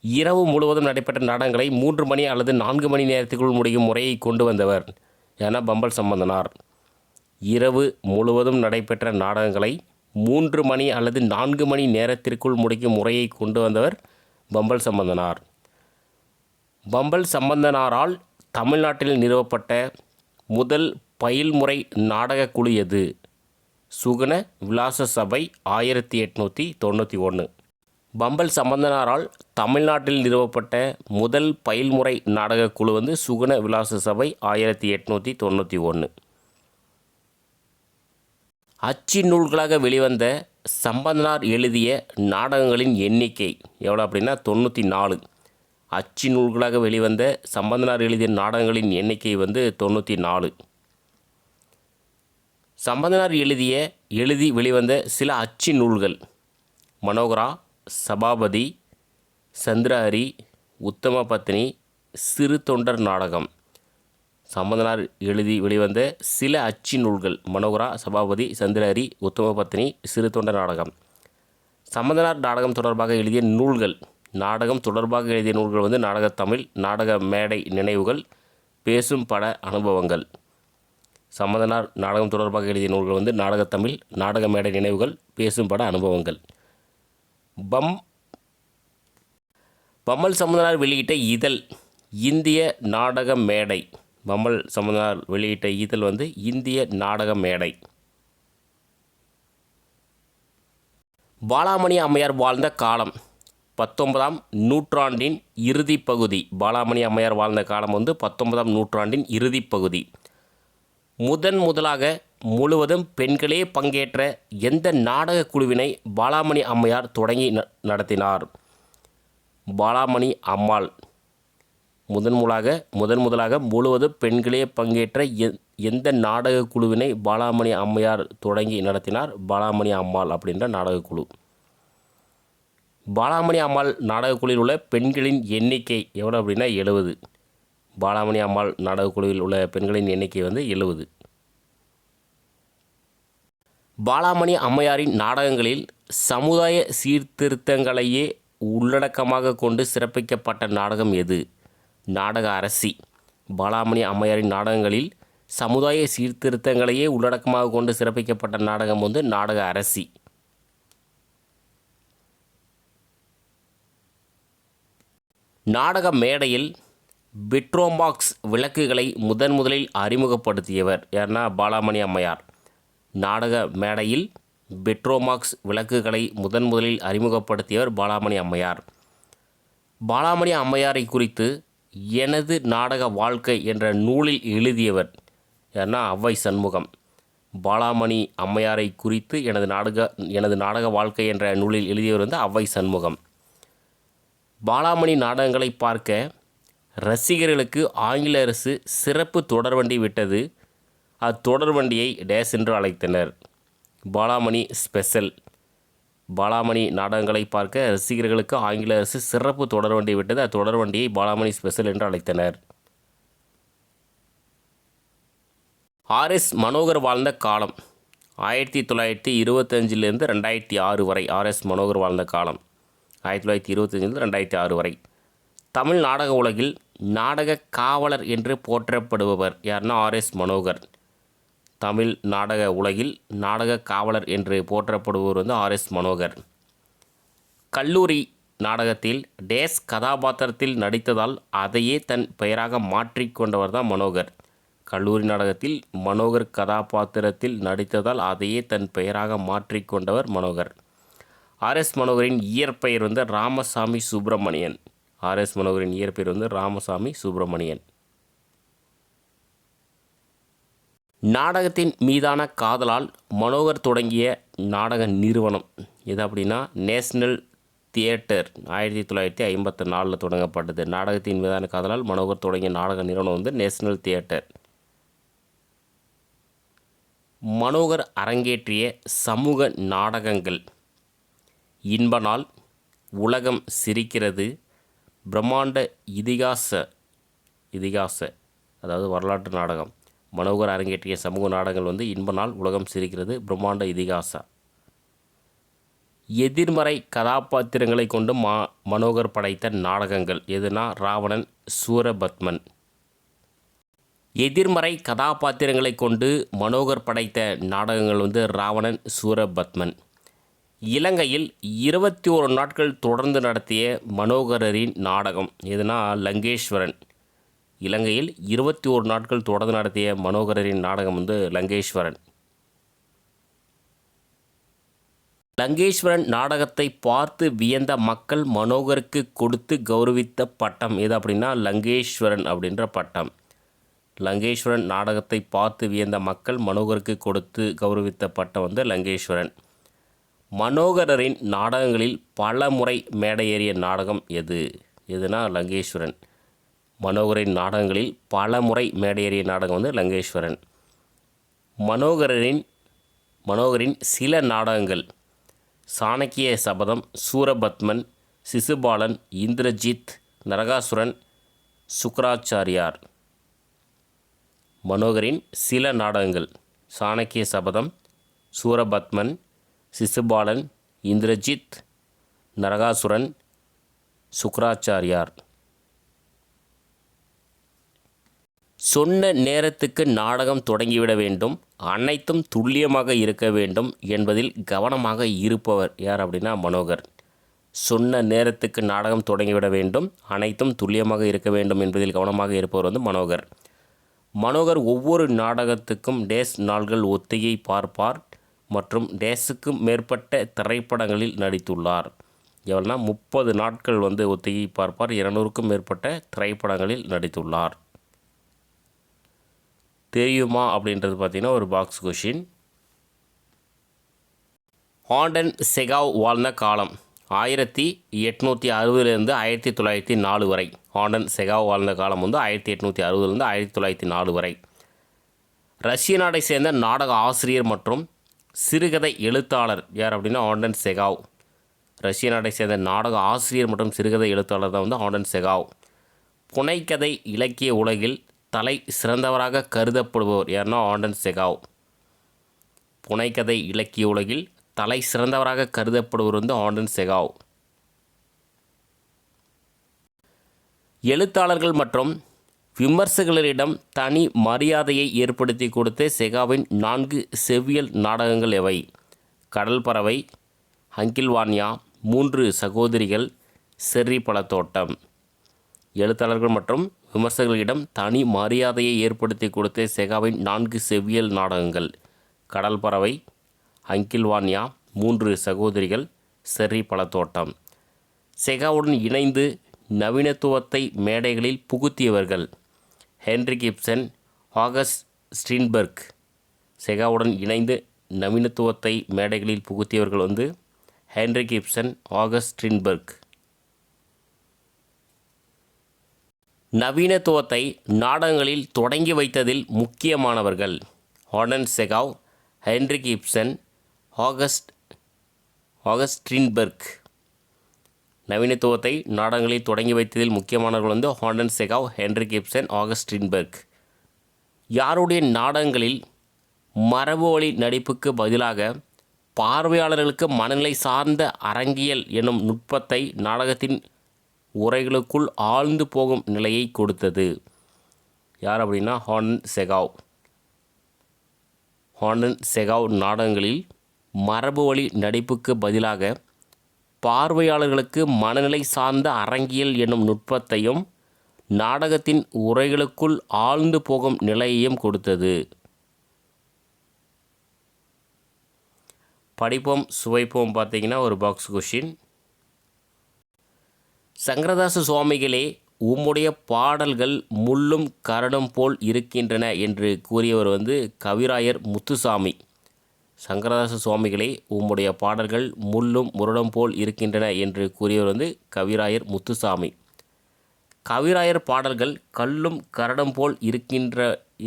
A: இரவு முழுவதும் நடைபெற்ற நாடகங்களை 3 மணி அல்லது 4 மணி நேரத்திற்குள் முடியும் முறையை கொண்டு வந்தவர் என பம்மல் சம்பந்தனார். இரவு முழுவதும் நடைபெற்ற நாடகங்களை 3 மணி அல்லது 4 மணி நேரத்திற்குள் முடிக்கும் முறையை கொண்டு வந்தவர் பம்மல் சம்பந்தனார். பம்மல் சம்பந்தனாரால் தமிழ்நாட்டில் நிறுவப்பட்ட முதல் பயில்முறை நாடகக் குழு எது? சுகுண விலாச சபை 1891. பம்மல் சம்பந்தனாரால் தமிழ்நாட்டில் நிறுவப்பட்ட முதல் பயில்முறை நாடகக் குழு வந்து சுகுண விலாச சபை 1891. அச்சு நூல்களாக வெளிவந்த சம்பந்தனார் எழுதிய நாடகங்களின் எண்ணிக்கை எவ்வளோ அப்படின்னா 94. அச்சு நூல்களாக வெளிவந்த சம்பந்தனார் எழுதிய நாடகங்களின் எண்ணிக்கை வந்து 94. சம்பந்தனார் எழுதி வெளிவந்த சில அச்சு நூல்கள்: மனோகரா, சபாபதி, சந்திரஹரி, உத்தம பத்னி, சிறு தொண்டர் நாடகம். சம்பந்தனார் எழுதி வெளிவந்த சில அச்சு நூல்கள். மனோகரா, சபாபதி, சந்திரஹரி, உத்தம பத்னி, சிறு தொண்டர் நாடகம். சம்பந்தனார் நாடகம் தொடர்பாக எழுதிய நூல்கள். நாடகம் தொடர்பாக எழுதிய நூல்கள் வந்து நாடகத்தமிழ், நாடக மேடை நினைவுகள், பேசும் பட அனுபவங்கள். சம்பந்தனார் நாடகம் தொடர்பாக எழுதிய நூல்கள் வந்து நாடகத்தமிழ், நாடக மேடை நினைவுகள், பேசும் பட அனுபவங்கள். பம்மல் சம்பந்தனார் வெளியிட்ட இதழ் இந்திய நாடக மேடை. பம்மல் சம்பந்தனார் வெளியிட்ட இதழ் வந்து இந்திய நாடக மேடை. பாலாமணி அம்மையார் வாழ்ந்த காலம் 19ஆம் நூற்றாண்டின் இறுதிப் பகுதி. பாலாமணி அம்மையார் வாழ்ந்த காலம் வந்து 19ஆம் நூற்றாண்டின் இறுதிப் பகுதி. முதலாக முழுவதும் பெண்களே பங்கேற்ற எந்த நாடக குழுவினை பாலாமணி அம்மையார் தொடங்கி நடத்தினார்? பாலாமணி அம்மாள். முதலாக முழுவதும் பெண்களே பங்கேற்ற எந்த நாடக குழுவினை பாலாமணி அம்மையார் தொடங்கி நடத்தினார்? பாலாமணி அம்மாள் அப்படின்ற நாடகக்குழு. பாலாமணி அம்மாள் நாடகக்குழுவில் உள்ள பெண்களின் எண்ணிக்கை எவ்வளோ அப்படின்னா 70. பாலாமணி அம்மாள் நாடகக்குழுவில் உள்ள பெண்களின் எண்ணிக்கை வந்து 70. பாலாமணி அம்மையாரின் நாடகங்களில் சமுதாய சீர்திருத்தங்களையே உள்ளடக்கமாக கொண்டு சிறப்பிக்கப்பட்ட நாடகம் எது? நாடக அரசி. பாலாமணி அம்மையாரின் நாடகங்களில் சமுதாய சீர்திருத்தங்களையே உள்ளடக்கமாக கொண்டு சிறப்பிக்கப்பட்ட நாடகம் வந்து நாடக அரசி. நாடக மேடையில் பெட்ரோமாக்ஸ் விளக்குகளை முதலில் அறிமுகப்படுத்தியவர் யார்னா? பாலாமணி அம்மையார். நாடக மேடையில் பெட்ரோமாக்ஸ் விளக்குகளை முதலில் அறிமுகப்படுத்தியவர் பாலாமணி அம்மையார். பாலாமணி அம்மையாரை குறித்து எனது நாடக வாழ்க்கை என்ற நூலில் எழுதியவர் யார்னா? ஔவை சண்முகம். பாலாமணி அம்மையாரை குறித்து எனது நாடக வாழ்க்கை என்ற நூலில் எழுதியவர் வந்து ஔவை சண்முகம். பாலாமணி நாடகங்களை பார்க்க ரசிகர்களுக்கு ஆங்கில அரசு சிறப்பு தொடர்வண்டி விட்டது. அத்தொடர்வண்டியை டேஸ் என்று அழைத்தனர். பாலாமணி ஸ்பெஷல். பாலாமணி நாடகங்களை பார்க்க ரசிகர்களுக்கு ஆங்கில அரசு சிறப்பு தொடர்வண்டி விட்டது. அத்தொடர்வண்டியை பாலாமணி ஸ்பெஷல் என்று அழைத்தனர். ஆர்எஸ் மனோகர் வாழ்ந்த காலம் 1925 2006 வரை. ஆர்எஸ் மனோகர் வாழ்ந்த காலம் 1925 2006 வரை. தமிழ் நாடக உலகில் நாடக காவலர் என்று போற்றப்படுபவர் யார்னா? ஆர்எஸ் மனோகர். தமிழ் நாடக உலகில் நாடக காவலர் என்று போற்றப்படுபவர் வந்து ஆர்எஸ் மனோகர். கல்லூரி நாடகத்தில் டேஸ் கதாபாத்திரத்தில் நடித்ததால் அதையே தன் பெயராக மாற்றிக்கொண்டவர் தான் மனோகர். கல்லூரி நாடகத்தில் மனோகர் கதாபாத்திரத்தில் நடித்ததால் அதையே தன் பெயராக மாற்றிக்கொண்டவர் மனோகர். ஆர்எஸ் மனோகரின் இயற்பெயர் வந்து ராமசாமி சுப்பிரமணியன். ஆர்எஸ் மனோகரின் இயற்பெயர் வந்து ராமசாமி சுப்பிரமணியன். நாடகத்தின் மீதான காதலால் மனோகர் தொடங்கிய நாடக நிறுவனம் எது அப்படின்னா நேஷ்னல் தியேட்டர். 1954 தொடங்கப்பட்டது. நாடகத்தின் மீதான காதலால் மனோகர் தொடங்கிய நாடக நிறுவனம் வந்து நேஷ்னல் தியேட்டர். மனோகர் அரங்கேற்றிய சமூக நாடகங்கள்: இன்பநாள், உலகம் சிரிக்கிறது, பிரம்மாண்ட இதிகாச அதாவது வரலாற்று நாடகம். மனோகர் அரங்கேற்றிய சமூக நாடகங்கள் வந்து இன்பநாள், உலகம் சிரிக்கிறது, பிரம்மாண்ட இதிகாசா. எதிர்மறை கதாபாத்திரங்களை கொண்டு மனோகர் படைத்த நாடகங்கள் எதுனா? ராவணன், சூரபத்மன். எதிர்மறை கதாபாத்திரங்களை கொண்டு மனோகர் படைத்த நாடகங்கள் வந்து ராவணன், சூரபத்மன். இலங்கையில் 21 நாட்கள் தொடர்ந்து நடத்திய மனோகரின் நாடகம் எதுனா? லங்கேஸ்வரன். இலங்கையில் 21 நாட்கள் தொடர்ந்து நடத்திய மனோகரின் நாடகம் வந்து லங்கேஸ்வரன். லங்கேஸ்வரன் நாடகத்தை பார்த்து வியந்த மக்கள் மனோகருக்கு கொடுத்து கௌரவித்த பட்டம் எது அப்படின்னா? லங்கேஸ்வரன் அப்படின்ற பட்டம். லங்கேஸ்வரன் நாடகத்தை பார்த்து வியந்த மக்கள் மனோகருக்கு கொடுத்து கௌரவித்த பட்டம் வந்து லங்கேஸ்வரன். மனோகரின் நாடகங்களில் பல முறை மேடையேறிய நாடகம் எதுனா? லங்கேஸ்வரன். மனோகரின் நாடகங்களில் பல முறை மேடையேறிய நாடகம் வந்து லங்கேஸ்வரன். மனோகரின் சில நாடகங்கள்: சாணக்கிய சபதம், சூரபத்மன், சிசுபாலன், இந்திரஜித், நரகாசுரன், சுக்ராச்சாரியார். மனோகரின் சில நாடகங்கள்: சாணக்கிய சபதம், சூரபத்மன், சிசுபாலன், இந்திரஜித், நரகாசுரன், சுக்ராச்சாரியார். சொன்ன நேரத்துக்கு நாடகம் தொடங்கிவிட வேண்டும், அனைத்தும் துல்லியமாக இருக்க வேண்டும் என்பதில் கவனமாக இருப்பவர் யார் அப்படின்னா மனோகர். சொன்ன நேரத்துக்கு நாடகம் தொடங்கிவிட வேண்டும், அனைத்தும் துல்லியமாக இருக்க வேண்டும் என்பதில் கவனமாக இருப்பவர் வந்து மனோகர். மனோகர் ஒவ்வொரு நாடகத்துக்கும் டேஸ் நாள்கள் ஒத்திகை பார்ப்பார் மற்றும் டேஸுக்கும் மேற்பட்ட திரைப்படங்களில் நடித்துள்ளார். எவ்வளோனா 30 நாட்கள் வந்து ஒத்திகை பார்ப்பார், 200க்கும் மேற்பட்ட திரைப்படங்களில் நடித்துள்ளார். தெரியுமா அப்படின்றது பார்த்திங்கன்னா ஒரு பாக்ஸ் கொஷின். ஆண்டன் செகாவ் வாழ்ந்த காலம் 1860 1904 வரை. ஆண்டன் செகாவ் வாழ்ந்த காலம் வந்து 1860 1904 வரை. ரஷ்ய நாட்டை சேர்ந்த நாடக ஆசிரியர் மற்றும் சிறுகதை எழுத்தாளர் யார் அப்படின்னா ஆண்டன் செகாவ். ரஷ்ய நாட்டை சேர்ந்த நாடக ஆசிரியர் மற்றும் சிறுகதை எழுத்தாளர் தான் வந்து ஆண்டன் செகாவ். புனைக்கதை இலக்கிய உலகில் தலை சிறந்தவராக கருதப்படுபவர் யாருன்னா ஆண்டன் செகாவ். புனைக்கதை இலக்கிய உலகில் தலை சிறந்தவராக கருதப்படுவர் வந்து ஆண்டன் செகாவ். எழுத்தாளர்கள் மற்றும் விமர்சகர்களிடம் தனி மரியாதையை ஏற்படுத்தி கொடுத்த செகாவின் 4 செவ்வியல் நாடகங்கள் எவை? கடல் பறவை, ஹங்கில்வான்யா, 3 சகோதரிகள், செர்ரி பழத்தோட்டம். எழுத்தாளர்கள் மற்றும் விமர்சகர்களிடம் தனி மரியாதையை ஏற்படுத்தி கொடுத்த செகாவின் 4 செவ்வியல் நாடகங்கள்: கடல் பறவை, ஹங்கில்வான்யா, 3 சகோதரிகள், செர்ரி பழத்தோட்டம். செகாவுடன் இணைந்து நவீனத்துவத்தை மேடைகளில் புகுத்தியவர்கள்: ஹென்றி கிப்சன், ஆகஸ்ட் ஸ்ட்ரீன்பர்க். செகாவுடன் இணைந்து நவீனத்துவத்தை மேடைகளில் புகுத்தியவர்கள் வந்து ஹென்றி கிப்சன், ஆகஸ்ட் ஸ்ட்ரீன்பர்க். நவீனத்துவத்தை நாடகங்களில் தொடங்கி வைத்ததில் முக்கியமானவர்கள்: Anton Chekhov, Henrik Ibsen, August Strindberg. நவீனத்துவத்தை நாடகங்களில் தொடங்கி வைத்ததில் முக்கியமானவர்கள் வந்து Anton Chekhov, Henrik Ibsen, August Strindberg. யாருடைய நாடகங்களில் மரபு வழி நடிப்புக்கு பதிலாக பார்வையாளர்களுக்கு மனநிலை சார்ந்த அரங்கியல் எனும் நுட்பத்தை நாடகத்தின் உரைகளுக்குள் ஆழ்ந்து போகும் நிலையை கொடுத்தது? யார் அப்படின்னா ஆண்டன் செகாவ். ஆண்டன் செகாவ் நாடகங்களில் மரபு வழி நடிப்புக்கு பதிலாக பார்வையாளர்களுக்கு மனநிலை சார்ந்த அரங்கியல் எனும் நுட்பத்தையும் நாடகத்தின் உரைகளுக்குள் ஆழ்ந்து போகும் நிலையையும் கொடுத்தது. படிப்போம் சுவைப்போம் பார்த்தீங்கன்னா ஒரு பாக்ஸ் கொஷின். சங்கரதாச சுவாமிகளே, உம்முடைய பாடல்கள் முள்ளும் கரடும் போல் இருக்கின்றன என்று கூறியவர் வந்து கவிராயர் முத்துசாமி. சங்கரதாச சுவாமிகளே, உம்முடைய பாடல்கள் முள்ளும் முரடும் போல் இருக்கின்றன என்று கூறியவர் வந்து கவிராயர் முத்துசாமி. கவிராயர் பாடல்கள் கல்லும் கரடும் போல்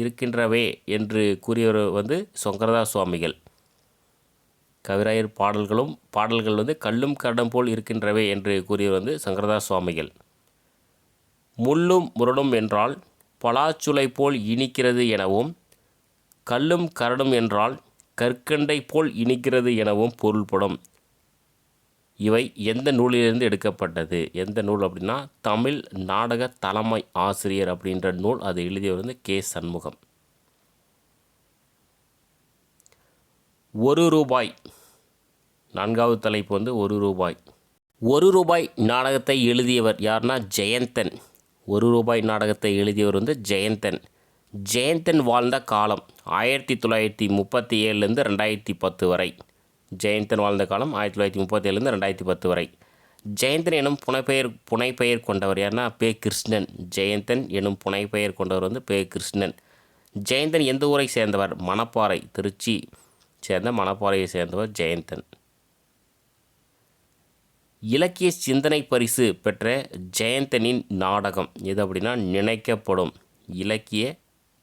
A: இருக்கின்றவே என்று கூறியவர் வந்து சங்கரதாச சுவாமிகள். கவிராயர் பாடல்கள் வந்து கல்லும் கரடும் போல் இருக்கின்றவே என்று கூறியவர் வந்து சங்கரதாச சுவாமிகள். முள்ளும் முரடும் என்றால் பலாச்சுளை போல் இனிக்கிறது எனவும், கல்லும் கரடும் என்றால் கற்கண்டை போல் இனிக்கிறது எனவும் பொருள்படும். இவை எந்த நூலிலிருந்து எடுக்கப்பட்டது? எந்த நூல் அப்படின்னா தமிழ் நாடக தலைமை ஆசிரியர் அப்படின்ற நூல். அது எழுதியவர் வந்து கே. சண்முகம். 1 ரூபாய். 4வது தலைப்பு வந்து 1 ரூபாய். 1 ரூபாய் நாடகத்தை எழுதியவர் யார்னா ஜெயந்தன். 1 ரூபாய் நாடகத்தை எழுதியவர் வந்து ஜெயந்தன். ஜெயந்தன் வாழ்ந்த காலம் 1937 2010 வரை. ஜெயந்தன் வாழ்ந்த காலம் 1937 2010 வரை. ஜெயந்தன் எனும் புனைப்பெயர் கொண்டவர் யார்னா பே. கிருஷ்ணன். ஜெயந்தன் எனும் புனைப்பெயர் கொண்டவர் வந்து பே. கிருஷ்ணன். ஜெயந்தன் எந்த ஊரை சேர்ந்தவர்? மணப்பாறை, திருச்சி சேர்ந்த மணப்பாறையை சேர்ந்தவர் ஜெயந்தன். இலக்கிய சிந்தனை பரிசு பெற்ற ஜெயந்தனின் நாடகம் எது அப்படின்னா நினைக்கப்படும். இலக்கிய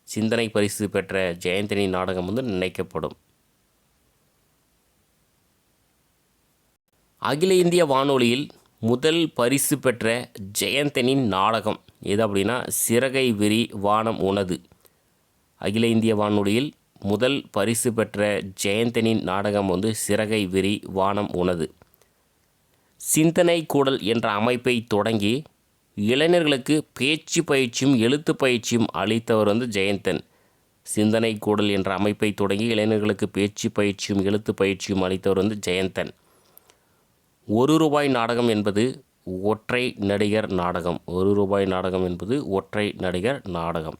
A: சிந்தனை பரிசு பெற்ற ஜெயந்தனின் நாடகம் வந்து நினைக்கப்படும். அகில இந்திய வானொலியில் முதல் பரிசு பெற்ற ஜெயந்தனின் நாடகம் எது அப்படின்னா சிறகை விரி வானம் உனது. அகில இந்திய வானொலியில் முதல் பரிசு பெற்ற ஜெயந்தனின் நாடகம் வந்து சிறகை விரி வானம் உனது. சிந்தனை கூடல் என்ற அமைப்பை தொடங்கி இளைஞர்களுக்கு பேச்சு பயிற்சியும் எழுத்து பயிற்சியும் அளித்தவர் வந்து ஜெயந்தன். சிந்தனை கூடல் என்ற அமைப்பை தொடங்கி இளைஞர்களுக்கு பேச்சு பயிற்சியும் எழுத்து பயிற்சியும் அளித்தவர் வந்து ஜெயந்தன். ₹1 நாடகம் என்பது ஒற்றை நடிகர் நாடகம். ₹1 நாடகம் என்பது ஒற்றை நடிகர் நாடகம்.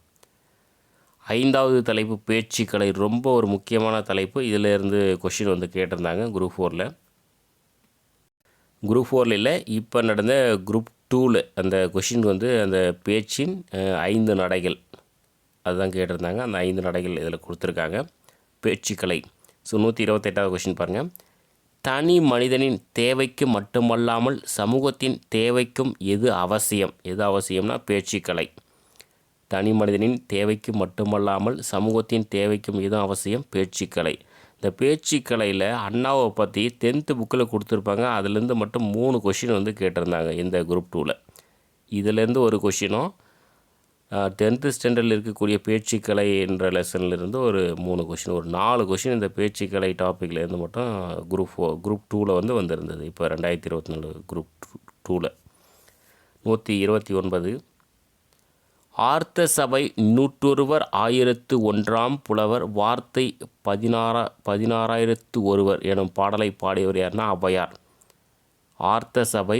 A: 5வது தலைப்பு பேச்சுக்கலை. ரொம்ப ஒரு முக்கியமான தலைப்பு. இதிலேருந்து கொஷின் வந்து கேட்டிருந்தாங்க குரூப் 4ல். குரூப் 4ல் இல்லை, இப்போ நடந்த குரூப் 2ல் அந்த கொஷின் வந்து அந்த பேச்சின் 5 நடைகள் அதுதான் கேட்டிருந்தாங்க. அந்த 5 நடைகள் இதில் கொடுத்துருக்காங்க. பேச்சுக்கலை. ஸோ 128வது கொஷின் பாருங்கள். தனி மனிதனின் தேவைக்கு மட்டுமல்லாமல் சமூகத்தின் தேவைக்கும் எது அவசியம்? எது அவசியம்னா பேச்சுக்கலை. தனி மனிதனின் தேவைக்கு மட்டுமல்லாமல் சமூகத்தின் தேவைக்கும் எது அவசியம்? பேச்சுக்கலை. இந்த பேச்சுக்கலையில் அண்ணாவை பற்றி 10th புக்கில் கொடுத்துருப்பாங்க. அதுலேருந்து மட்டும் 3 கொஷின் வந்து கேட்டிருந்தாங்க இந்த குரூப் 2ல். இதுலேருந்து ஒரு கொஷினும் 10th ஸ்டாண்டர்டில் இருக்கக்கூடிய பேச்சுக்கலை என்ற லெசன்லேருந்து ஒரு 3 கொஷின், ஒரு 4 கொஷின் இந்த பேச்சுக்கலை டாப்பிக்லேருந்து மட்டும் குரூப் 2ல் வந்து வந்திருந்தது. இப்போ 2024 குரூப் 2ல். 129. ஆர்த்த சபை 101 1001 புலவர் வார்த்தை 16,001 எனும் பாடலை பாடியவர் யாருன்னா ஔவையார். ஆர்த்த சபை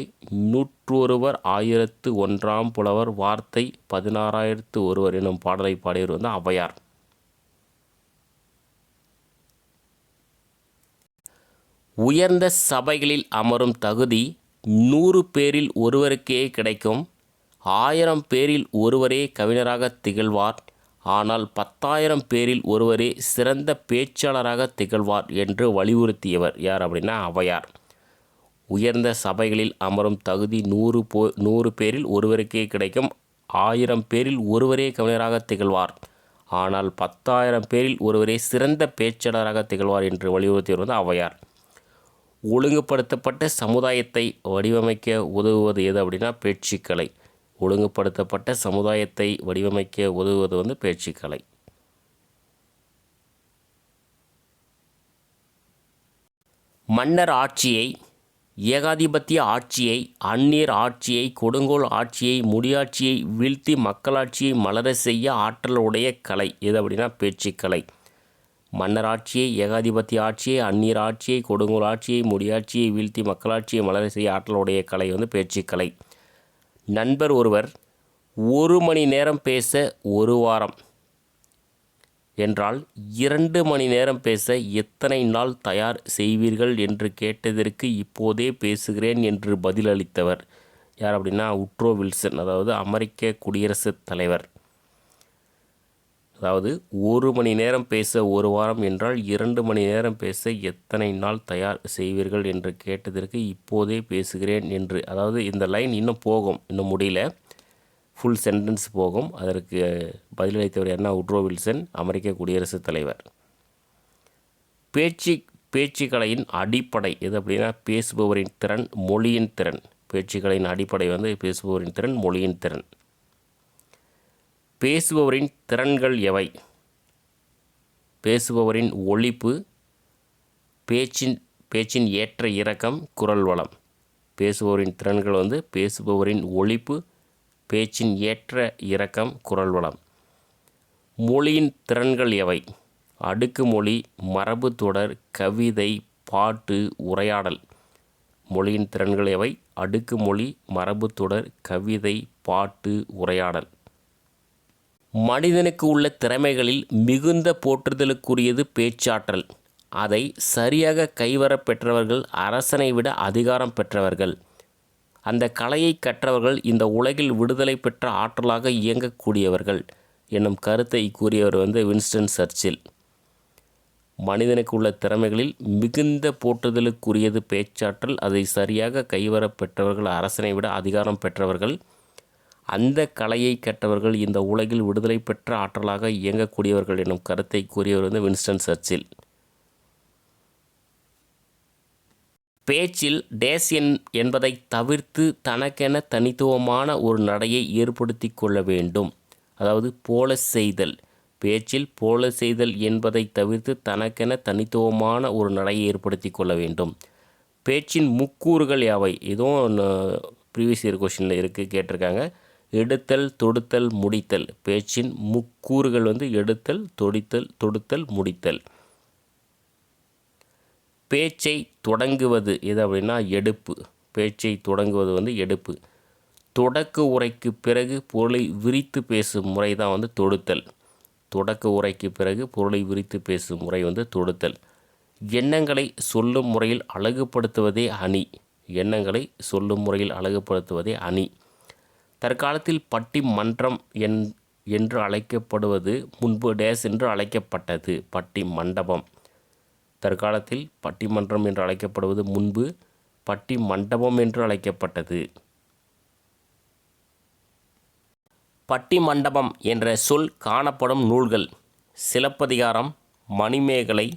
A: 101 1001 புலவர் வார்த்தை 16,001 எனும் பாடலை பாடியவர் வந்து ஔவையார். உயர்ந்த சபைகளில் அமரும் தகுதி 100 பேரில் ஒருவருக்கே கிடைக்கும். 1000 பேரில் ஒருவரே கவிஞராக திகழ்வார். ஆனால் 10,000 பேரில் ஒருவரே சிறந்த பேச்சாளராக திகழ்வார் என்று வலியுறுத்தியவர் யார் அப்படின்னா ஔவையார். உயர்ந்த சபைகளில் அமரும் தகுதி 100 பேரில் ஒருவருக்கே கிடைக்கும். 1000 பேரில் ஒருவரே கவிஞராக திகழ்வார். ஆனால் 10,000 பேரில் ஒருவரே சிறந்த பேச்சாளராக திகழ்வார் என்று வலியுறுத்தியவர் வந்து ஔவையார். ஒழுங்குபடுத்தப்பட்ட சமுதாயத்தை வடிவமைக்க உதவுவது எது அப்படின்னா பேச்சுக்கலை. ஒழுங்குபடுத்தப்பட்ட சமுதாயத்தை வடிவமைக்க உதவுவது வந்து பேச்சுக்கலை. மன்னர் ஆட்சியை, ஏகாதிபத்திய ஆட்சியை, அந்நியர் ஆட்சியை, கொடுங்கோல் ஆட்சியை, முடியாட்சியை வீழ்த்தி மக்களாட்சியை மலர செய்ய ஆற்றல் உடைய கலை எது அப்படின்னா பேச்சுக்கலை. மன்னர் ஆட்சியை, ஏகாதிபத்திய ஆட்சியை, அந்நியர் ஆட்சியை, கொடுங்கோல் ஆட்சியை, முடியாட்சியை வீழ்த்தி மக்களாட்சியை மலர செய்ய ஆற்றல் உடைய கலை வந்து பேச்சுக்கலை. நண்பர் ஒருவர் 1 மணி நேரம் பேச 1 வாரம் என்றால் 2 மணி நேரம் பேச எத்தனை நாள் தயார் செய்வீர்கள் என்று கேட்டதற்கு இப்போதே பேசுகிறேன் என்று பதிலளித்தவர் யார் அப்படின்னா உட்ரோ வில்சன், அதாவது அமெரிக்க குடியரசுத் தலைவர். அதாவது 1 மணி நேரம் பேச 1 வாரம் என்றால் 2 மணி நேரம் பேச எத்தனை நாள் தயார் செய்வீர்கள் என்று கேட்டதற்கு இப்போதே பேசுகிறேன் என்று. அதாவது இந்த லைன் இன்னும் போகும், இன்னும் முடியல, ஃபுல் சென்டென்ஸ் போகும். அதற்கு பதிலளித்தவர் யாருன்னா உட்ரோ வில்சன், அமெரிக்க குடியரசுத் தலைவர். பேச்சுக்கலையின் அடிப்படை எது அப்படின்னா பேசுபவரின் திறன், மொழியின் திறன். பேச்சுக்கலையின் அடிப்படை வந்து பேசுபவரின் திறன், மொழியின் திறன். பேசுபவரின் திறன்கள் எவை? பேசுபவரின் ஒலிப்பு, பேச்சின் ஏற்ற இறக்கம், குரல் வளம். பேசுபவரின் திறன்கள் வந்து பேசுபவரின் ஒலிப்பு, பேச்சின் ஏற்ற இறக்கம், குரல் வளம். மொழியின் திறன்கள் எவை? அடுக்குமொழி, மரபு தொடர், கவிதை, பாட்டு, உரையாடல். மொழியின் திறன்கள் எவை? அடுக்குமொழி, மரபு தொடர், கவிதை, பாட்டு, உரையாடல். மனிதனுக்கு உள்ள திறமைகளில் மிகுந்த போற்றுதலுக்குரியது பேச்சாற்றல். அதை சரியாக கைவரப் பெற்றவர்கள் அரசனை விட அதிகாரம் பெற்றவர்கள். அந்த கலையை கற்றவர்கள் இந்த உலகில் விடுதலை பெற்ற ஆற்றலாக இயங்கக்கூடியவர்கள் என்னும் கருத்தை கூறியவர் வந்து வின்ஸ்டன் சர்ச்சில். மனிதனுக்கு உள்ள திறமைகளில் மிகுந்த போற்றுதலுக்குரியது பேச்சாற்றல். அதை சரியாக கைவரப் பெற்றவர்கள் அரசனை விட அதிகாரம் பெற்றவர்கள். அந்த கலையை கற்றவர்கள் இந்த உலகில் விடுதலை பெற்ற ஆற்றலாக இயங்கக்கூடியவர்கள் என்னும் கருத்தை கூறியவர் வந்து வின்ஸ்டன் சர்ச்சில். பேச்சில் டேஸ் என்பதை தவிர்த்து தனக்கென தனித்துவமான ஒரு நடையை ஏற்படுத்தி கொள்ள வேண்டும். அதாவது போல செய்தல். பேச்சில் போல செய்தல் என்பதை தவிர்த்து தனக்கென தனித்துவமான ஒரு நடையை ஏற்படுத்தி கொள்ள வேண்டும். பேச்சின் முக்கூறுகள் யாவை? இதுவும் ப்ரீவியஸ் இயர் கொஷினில் இருக்குது, கேட்டிருக்காங்க. எடுத்தல், தொடுத்தல், முடித்தல். பேச்சின் முக்கூறுகள் எடுத்தல், தொடுத்தல், முடித்தல். பேச்சை தொடங்குவது எது அப்படின்னா எடுப்பு. பேச்சை தொடங்குவது எடுப்பு. தொடக்க உரைக்கு பிறகு பொருளை விரித்து பேசும் முறை தான் தொடுத்தல். தொடக்க உரைக்கு பிறகு பொருளை விரித்து பேசும் முறை தொடுத்தல். எண்ணங்களை சொல்லும் முறையில் அழகுபடுத்துவதே அணி. எண்ணங்களை சொல்லும் முறையில் அழகுபடுத்துவதே அணி. தற்காலத்தில் பட்டிமன்றம் என்று அழைக்கப்படுவது முன்பு டேஸ் என்று அழைக்கப்பட்டது. பட்டி மண்டபம். தற்காலத்தில் பட்டிமன்றம் என்று அழைக்கப்படுவது முன்பு பட்டி மண்டபம் என்று அழைக்கப்பட்டது. பட்டிமண்டபம் என்ற சொல் காணப்படும் நூல்கள்: சிலப்பதிகாரம், மணிமேகலை,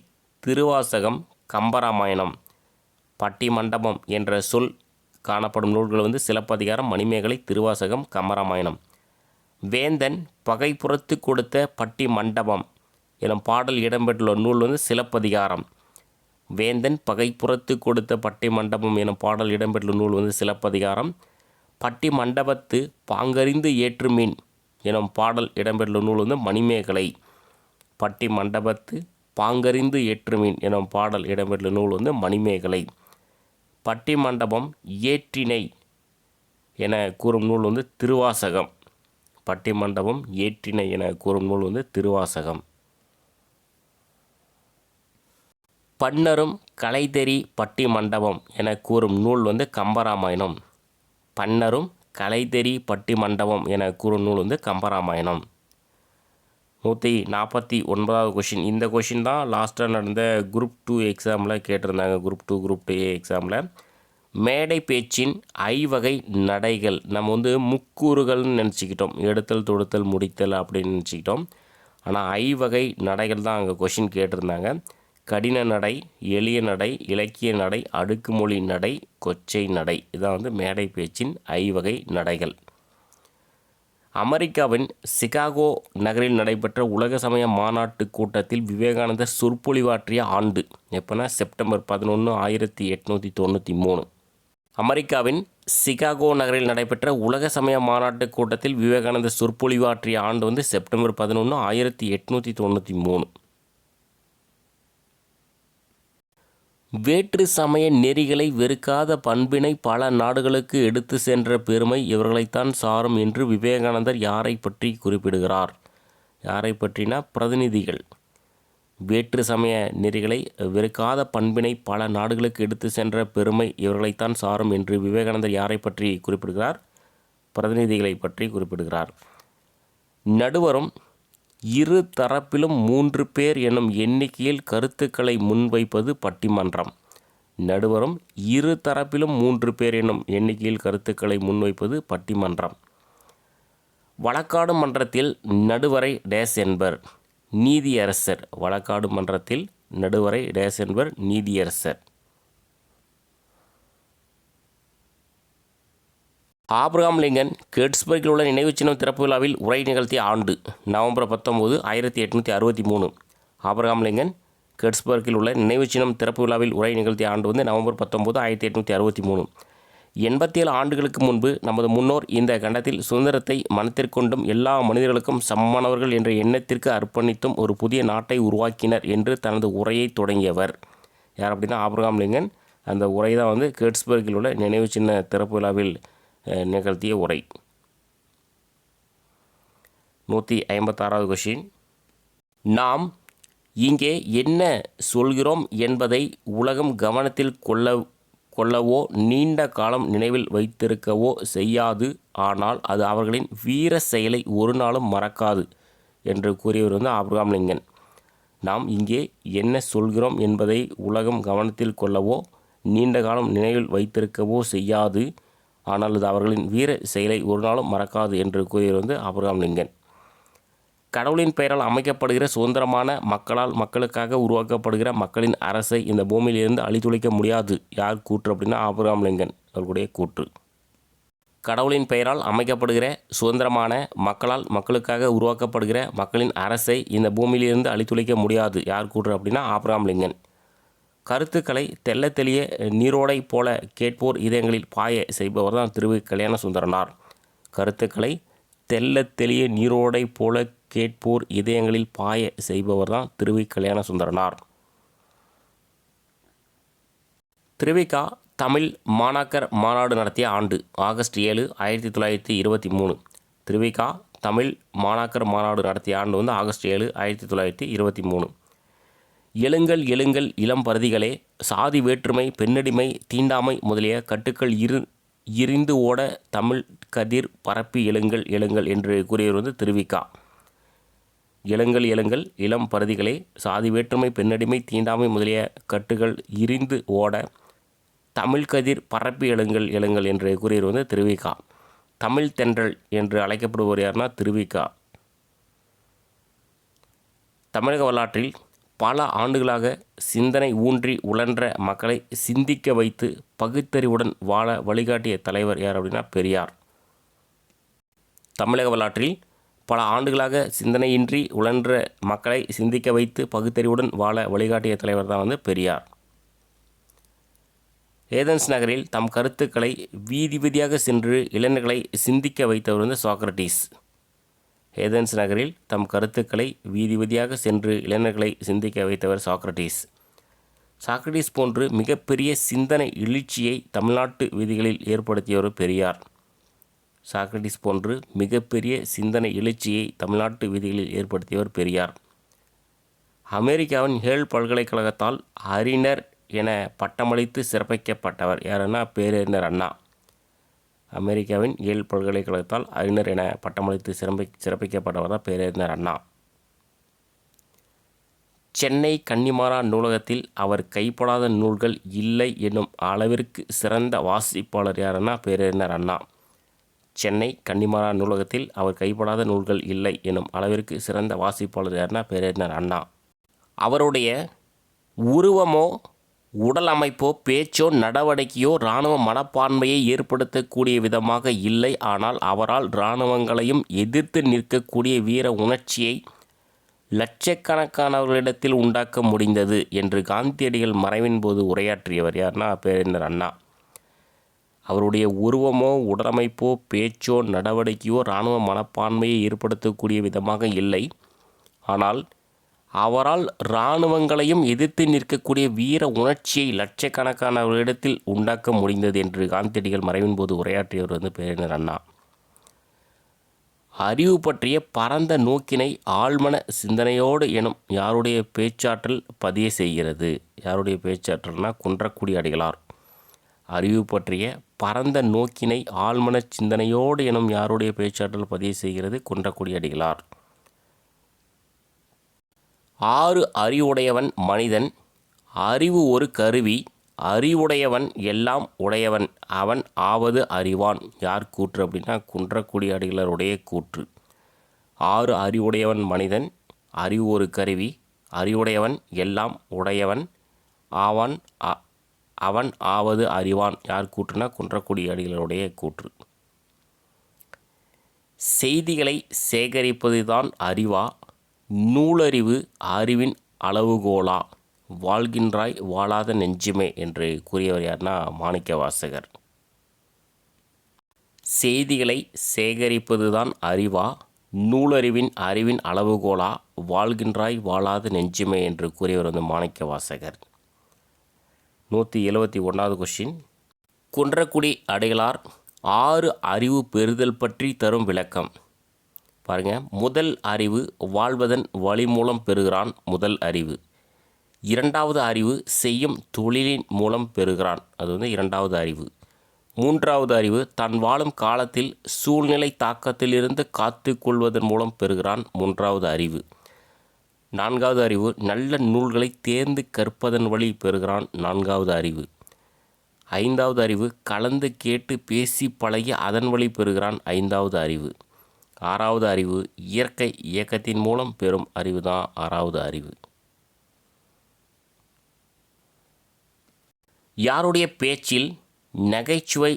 A: திருவாசகம், கம்பராமாயணம். பட்டிமண்டபம் என்ற சொல் காணப்படும் நூல்கள் சிலப்பதிகாரம், மணிமேகலை, திருவாசகம், கம்பராமாயணம். வேந்தன் பகைப்புறத்து கொடுத்த பட்டிமண்டபம் எனும் பாடல் இடம்பெற்றுள்ள நூல் சிலப்பதிகாரம். வேந்தன் பகைப்புறத்து கொடுத்த பட்டிமண்டபம் எனும் பாடல் இடம்பெற்றுள்ள நூல் சிலப்பதிகாரம். பட்டி மண்டபத்து பாங்கறிந்து ஏற்றுமீன் எனும் பாடல் இடம்பெற்றுள்ள நூல் மணிமேகலை. பட்டி மண்டபத்து பாங்கறிந்து ஏற்றுமீன் எனும் பாடல் இடம்பெற்றுள்ள நூல் மணிமேகலை. பட்டி மண்டபம் ஏற்றினை என கூறும் நூல் திருவாசகம். பட்டி மண்டபம் ஏற்றினை என கூறும் நூல் திருவாசகம். பன்னரும் கலைதெறி பட்டி மண்டபம் என கூறும் நூல் கம்பராமாயணம். பன்னரும் கலைதெறி பட்டி மண்டபம் என கூறும் நூல் கம்பராமாயணம். 149வது கொஷின். இந்த கொஷின் தான் லாஸ்ட்டாக நடந்த குரூப் 2 எக்ஸாமில் கேட்டிருந்தாங்க. குரூப் 2 குரூப் 2 எக்ஸாமில் மேடை பேச்சின் ஐவகை நடைகள். நம்ம முக்கூறுகள்னு நினச்சிக்கிட்டோம். எடுத்தல், தொடுத்தல், முடித்தல் அப்படின்னு நினச்சிக்கிட்டோம். ஆனால் ஐவகை நடைகள் தான் அங்கே கொஷின் கேட்டிருந்தாங்க. கடின நடை, எளிய நடை, இலக்கிய நடை, அடுக்குமொழி நடை, கொச்சை நடை. இதான் மேடை பேச்சின் ஐவகை நடைகள். அமெரிக்காவின் சிகாகோ நகரில் நடைபெற்ற உலக சமய மாநாட்டு கூட்டத்தில் விவேகானந்தர் சொற்பொழிவாற்றிய ஆண்டு எப்போனா செப்டம்பர் 11, 1893. அமெரிக்காவின் சிகாகோ நகரில் நடைபெற்ற உலக சமய மாநாட்டு கூட்டத்தில் விவேகானந்தர் சொற்பொழிவாற்றிய ஆண்டு செப்டம்பர் 11, 1893. வேற்று சமய நெறிகளை வெறுக்காத பண்பினை பல நாடுகளுக்கு எடுத்து சென்ற பெருமை இவர்களைத்தான் சாரும் என்று விவேகானந்தர் யாரை பற்றி குறிப்பிடுகிறார்? யாரை பற்றினா பிரதிநிதிகள். வேற்று சமய நெறிகளை வெறுக்காத பண்பினை பல நாடுகளுக்கு எடுத்து சென்ற பெருமை இவர்களைத்தான் சாரும் என்று விவேகானந்தர் யாரை பற்றி குறிப்பிடுகிறார்? பிரதிநிதிகளை பற்றி குறிப்பிடுகிறார். நடுவரும் இரு தரப்பிலும் 3 பேர் எனும் எண்ணிக்கையில் கருத்துக்களை முன்வைப்பது பட்டிமன்றம். நடுவரும் இரு தரப்பிலும் 3 பேர் எனும் எண்ணிக்கையில் கருத்துக்களை முன்வைப்பது பட்டிமன்றம். வழக்காடு மன்றத்தில் நடுவரை டேஸ் என்பர்? நீதியரசர். வழக்காடு மன்றத்தில் நடுவரை டேஸ் என்பர்? நீதியரசர். ஆப்ரஹாம் லிங்கன் கேட்ஸ்பர்கில் உள்ள நினைவு சின்னம் திறப்பு விழாவில் உரை நிகழ்த்திய ஆண்டு நவம்பர் 19, 1863. ஆப்ரஹாம் லிங்கன் கேட்ஸ்பர்கில் உள்ள நினைவு சின்னம் திறப்பு விழாவில் உரை நிகழ்த்திய ஆண்டு நவம்பர் 19, 1863. 87 ஆண்டுகளுக்கு முன்பு நமது முன்னோர் இந்த கண்டத்தில் சுதந்திரத்தை மனத்திற்கொண்டும் எல்லா மனிதர்களுக்கும் சமமானவர்கள் என்ற எண்ணத்திற்கு அர்ப்பணித்தும் ஒரு புதிய நாட்டை உருவாக்கினர் என்று தனது உரையை தொடங்கியவர் யார் அப்படின்னா ஆப்ரஹாம் லிங்கன். அந்த உரை தான் கேட்ஸ்பர்கில் உள்ள நினைவு சின்ன திறப்பு விழாவில் நிகழ்த்திய உரை. 156வது கொஷின். நாம் இங்கே என்ன சொல்கிறோம் என்பதை உலகம் கவனத்தில் கொள்ளவோ நீண்ட காலம் நினைவில் வைத்திருக்கவோ செய்யாது. ஆனால் அது அவர்களின் வீர செயலை ஒரு நாளும் மறக்காது என்று கூறியவர் ஆப்ரஹாம் லிங்கன். நாம் இங்கே என்ன சொல்கிறோம் என்பதை உலகம் கவனத்தில் கொள்ளவோ நீண்ட காலம் நினைவில் வைத்திருக்கவோ செய்யாது. ஆனால் அது அவர்களின் வீர செயலை ஒரு நாளும் மறக்காது என்று கூறியவர் ஆப்ரஹாம் லிங்கன். கடவுளின் பெயரால் அமைக்கப்படுகிற சுதந்திரமான மக்களால் மக்களுக்காக உருவாக்கப்படுகிற மக்களின் அரசை இந்த பூமியிலிருந்து அழித்துழைக்க முடியாது. யார் கூற்று அப்படின்னா ஆபிரகாம் லிங்கன் அவர்களுடைய கூற்று. கடவுளின் பெயரால் அமைக்கப்படுகிற சுதந்திரமான மக்களால் மக்களுக்காக உருவாக்கப்படுகிற மக்களின் அரசை இந்த பூமியிலிருந்து அழித்துழைக்க முடியாது. யார் கூற்று அப்படின்னா ஆபிரகாம் லிங்கன். கருத்துக்களை தெள்ள தெளிய நீரோடை போல கேட்போர் இதயங்களில் பாய செய்பவர் தான் திருவி கல்யாண சுந்தரனார். கருத்துக்களை தெள்ள தெளிய நீரோடை போல கேட்போர் இதயங்களில் பாய செய்பவர் தான் திருவி கல்யாண சுந்தரனார். திருவிகா தமிழ் மாணாக்கர் மாநாடு நடத்திய ஆண்டு ஆகஸ்ட் 7, 1923. திருவிகா தமிழ் மாணாக்கர் மாநாடு நடத்திய ஆண்டு வந்து ஆகஸ்ட் 7, 1923. எழுங்கள் எழுங்கள் இளம் பரதிகளே, சாதி வேற்றுமை பெண்ணடிமை தீண்டாமை முதலிய கட்டுக்கள் இரிந்து ஓட தமிழ் கதிர் பரப்பி எழுங்கள் எழுங்கள் என்று கூறியவர் வந்து திருவிகா. எழுங்கள் எழுங்கள் இளம் பரதிகளே, சாதி வேற்றுமை பெண்ணடிமை தீண்டாமை முதலிய கட்டுகள் இரிந்து ஓட தமிழ் கதிர் பரப்பி எழுங்கள் எழுங்கள் என்று கூறியவர் வந்து திருவிகா. தமிழ் தென்றல் என்று அழைக்கப்படுவர் யாருன்னா திருவிகா. தமிழக வரலாற்றில் பல ஆண்டுகளாக சிந்தனை ஊன்றி உழன்ற மக்களை சிந்திக்க வைத்து பகுத்தறிவுடன் வாழ வழிகாட்டிய தலைவர் யார் அப்படின்னா பெரியார். தமிழக வரலாற்றில் பல ஆண்டுகளாக சிந்தனையின்றி உழன்ற மக்களை சிந்திக்க வைத்து பகுத்தறிவுடன் வாழ வழிகாட்டிய தலைவர் தான் வந்து பெரியார். ஏதென்ஸ் நகரில் தம் கருத்துக்களை வீதி வீதியாக சென்று இளைஞர்களை சிந்திக்க வைத்தவர் வந்து சாக்ரட்டிஸ். ஏதென்ஸ் நகரில் தம் கருத்துக்களை வீதி வீதியாக சென்று இளைஞர்களை சிந்திக்க வைத்தவர் சாக்ரட்டிஸ். சாக்ரட்டிஸ் போன்று மிகப்பெரிய சிந்தனை எழுச்சியை தமிழ்நாட்டு வீதிகளில் ஏற்படுத்தியவர் பெரியார். சாக்ரட்டிஸ் போன்று மிகப்பெரிய சிந்தனை எழுச்சியை தமிழ்நாட்டு வீதிகளில் ஏற்படுத்தியவர் பெரியார். அமெரிக்காவின் ஹேல் பல்கலைக்கழகத்தால் அறிஞர் என பட்டமளித்து சிறப்பிக்கப்பட்டவர் யாருன்னா பேரறிஞர் அண்ணா. அமெரிக்காவின் ஏல் பல்கலைக்கழகத்தால் அறிஞர் என பட்டமளித்து சிறப்பிக்கப்பட்டவர் தான் பேரறிஞர் அண்ணா. சென்னை கன்னிமாரா நூலகத்தில் அவர் கைப்படாத நூல்கள் இல்லை என்னும் அளவிற்கு சிறந்த வாசிப்பாளர் யாருன்னா பேரறிஞர் அண்ணா. சென்னை கன்னிமாரா நூலகத்தில் அவர் கைப்படாத நூல்கள் இல்லை என்னும் அளவிற்கு சிறந்த வாசிப்பாளர் யாருன்னா பேரறிஞர் அண்ணா. அவருடைய உருவமோ உடல் அமைப்போ பேச்சோ நடவடிக்கையோ இராணுவ மனப்பான்மையை ஏற்படுத்தக்கூடிய விதமாக இல்லை. ஆனால் அவரால் இராணுவங்களையும் எதிர்த்து நிற்கக்கூடிய வீர உணர்ச்சியை லட்சக்கணக்கானவர்களிடத்தில் உண்டாக்க முடிந்தது என்று காந்தியடிகள் மறைவின் போது உரையாற்றியவர் யார்னா பேரறிஞர் அண்ணா. அவருடைய உருவமோ உடலமைப்போ பேச்சோ நடவடிக்கையோ இராணுவ மனப்பான்மையை ஏற்படுத்தக்கூடிய விதமாக இல்லை. ஆனால் அவரால் இராணுவங்களையும் எதிர்த்து நிற்கக்கூடிய வீர உணர்ச்சியை லட்சக்கணக்கானவர்களிடத்தில் உண்டாக்க முடிந்தது என்று காந்தியடிகள் மறைவின் போது உரையாற்றியவர் வந்து பேரறிஞர் அண்ணா. அறிவு பற்றிய பரந்த நோக்கினை ஆழ்மன சிந்தனையோடு எனும் யாருடைய பேச்சாற்றல் பதிய செய்கிறது. யாருடைய பேச்சாற்றல்னா குன்றக்குடி அடிகளார். அறிவு பற்றிய பரந்த நோக்கினை ஆழ்மன சிந்தனையோடு எனும் யாருடைய பேச்சாற்றல் பதிய செய்கிறது. குன்றக்குடி அடிகளார். 6 அறிவுடையவன் மனிதன், அறிவு ஒரு கருவி, அறிவுடையவன் எல்லாம் உடையவன், அவன் ஆவது அறிவான். யார் கூற்று அப்படின்னா குன்றக்குடி அடிகளாருடைய கூற்று. 6 அறிவுடையவன் மனிதன், அறிவு ஒரு கருவி, அறிவுடையவன் எல்லாம் உடையவன், அவன் ஆவது அறிவான். யார் கூற்றுனா குன்றக்குடி அடிகளாருடைய கூற்று. செய்திகளை சேகரிப்பதுதான் அறிவா, நூலறிவு அறிவின் அளவுகோலா, வாழ்கின்றாய் வாழாத நெஞ்சுமே என்று கூறியவர் யார்னா மாணிக்கவாசகர். செய்திகளை சேகரிப்பதுதான் அறிவா, நூலறிவின் அறிவின் அளவுகோலா, வாழ்கின்றாய் வாழாத நெஞ்சுமே என்று கூறியவர் வந்து மாணிக்கவாசகர். 171வது கொஸ்டின். குன்றக்குடி அடிகளார் 6 அறிவு பெறுதல் பற்றி தரும் விளக்கம். பாருங்கள், முதல் அறிவு வாழ்வதன் வழி மூலம் பெறுகிறான். முதல் அறிவு. 2வது அறிவு செய்யும் தொழிலின் மூலம் பெறுகிறான். அது வந்து 2வது அறிவு. 3வது அறிவு தான் வாழும் காலத்தில் சூழ்நிலை தாக்கத்திலிருந்து காத்து கொள்வதன் மூலம் பெறுகிறான். 3வது அறிவு. 4வது அறிவு நல்ல நூல்களை தேர்ந்து கற்பதன் வழி பெறுகிறான். 4வது அறிவு. 5வது அறிவு கலந்து கேட்டு பேசி பழகி அதன் வழி பெறுகிறான். 5வது அறிவு. ஆறாவது அறிவு இயற்கை இயக்கத்தின் மூலம் பெறும் அறிவு தான் ஆறாவது அறிவு. யாருடைய பேச்சில் நகைச்சுவை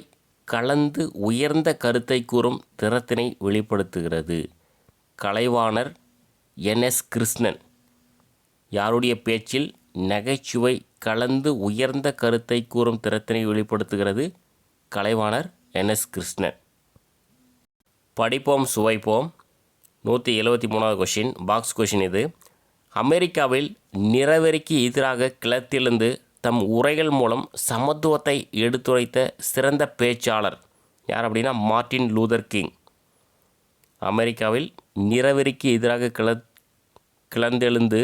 A: கலந்து உயர்ந்த கருத்தை கூறும் திறத்தினை வெளிப்படுத்துகிறது? கலைவாணர் NS கிருஷ்ணன். யாருடைய பேச்சில் நகைச்சுவை கலந்து உயர்ந்த கருத்தை கூறும் திறத்தினை வெளிப்படுத்துகிறது? கலைவாணர் NS கிருஷ்ணன். படிப்போம் சுவைப்போம். 173வது கொஷின், பாக்ஸ் கொஷின் இது. அமெரிக்காவில் நிறவெறிக்கு எதிராக கிளர்த்தெழுந்து தம் உரைகள் மூலம் சமத்துவத்தை எடுத்துரைத்த சிறந்த பேச்சாளர் யார் அப்படின்னா மார்ட்டின் லூதர் கிங். அமெரிக்காவில் நிறவெறிக்கு எதிராக கிளர்ந்தெழுந்து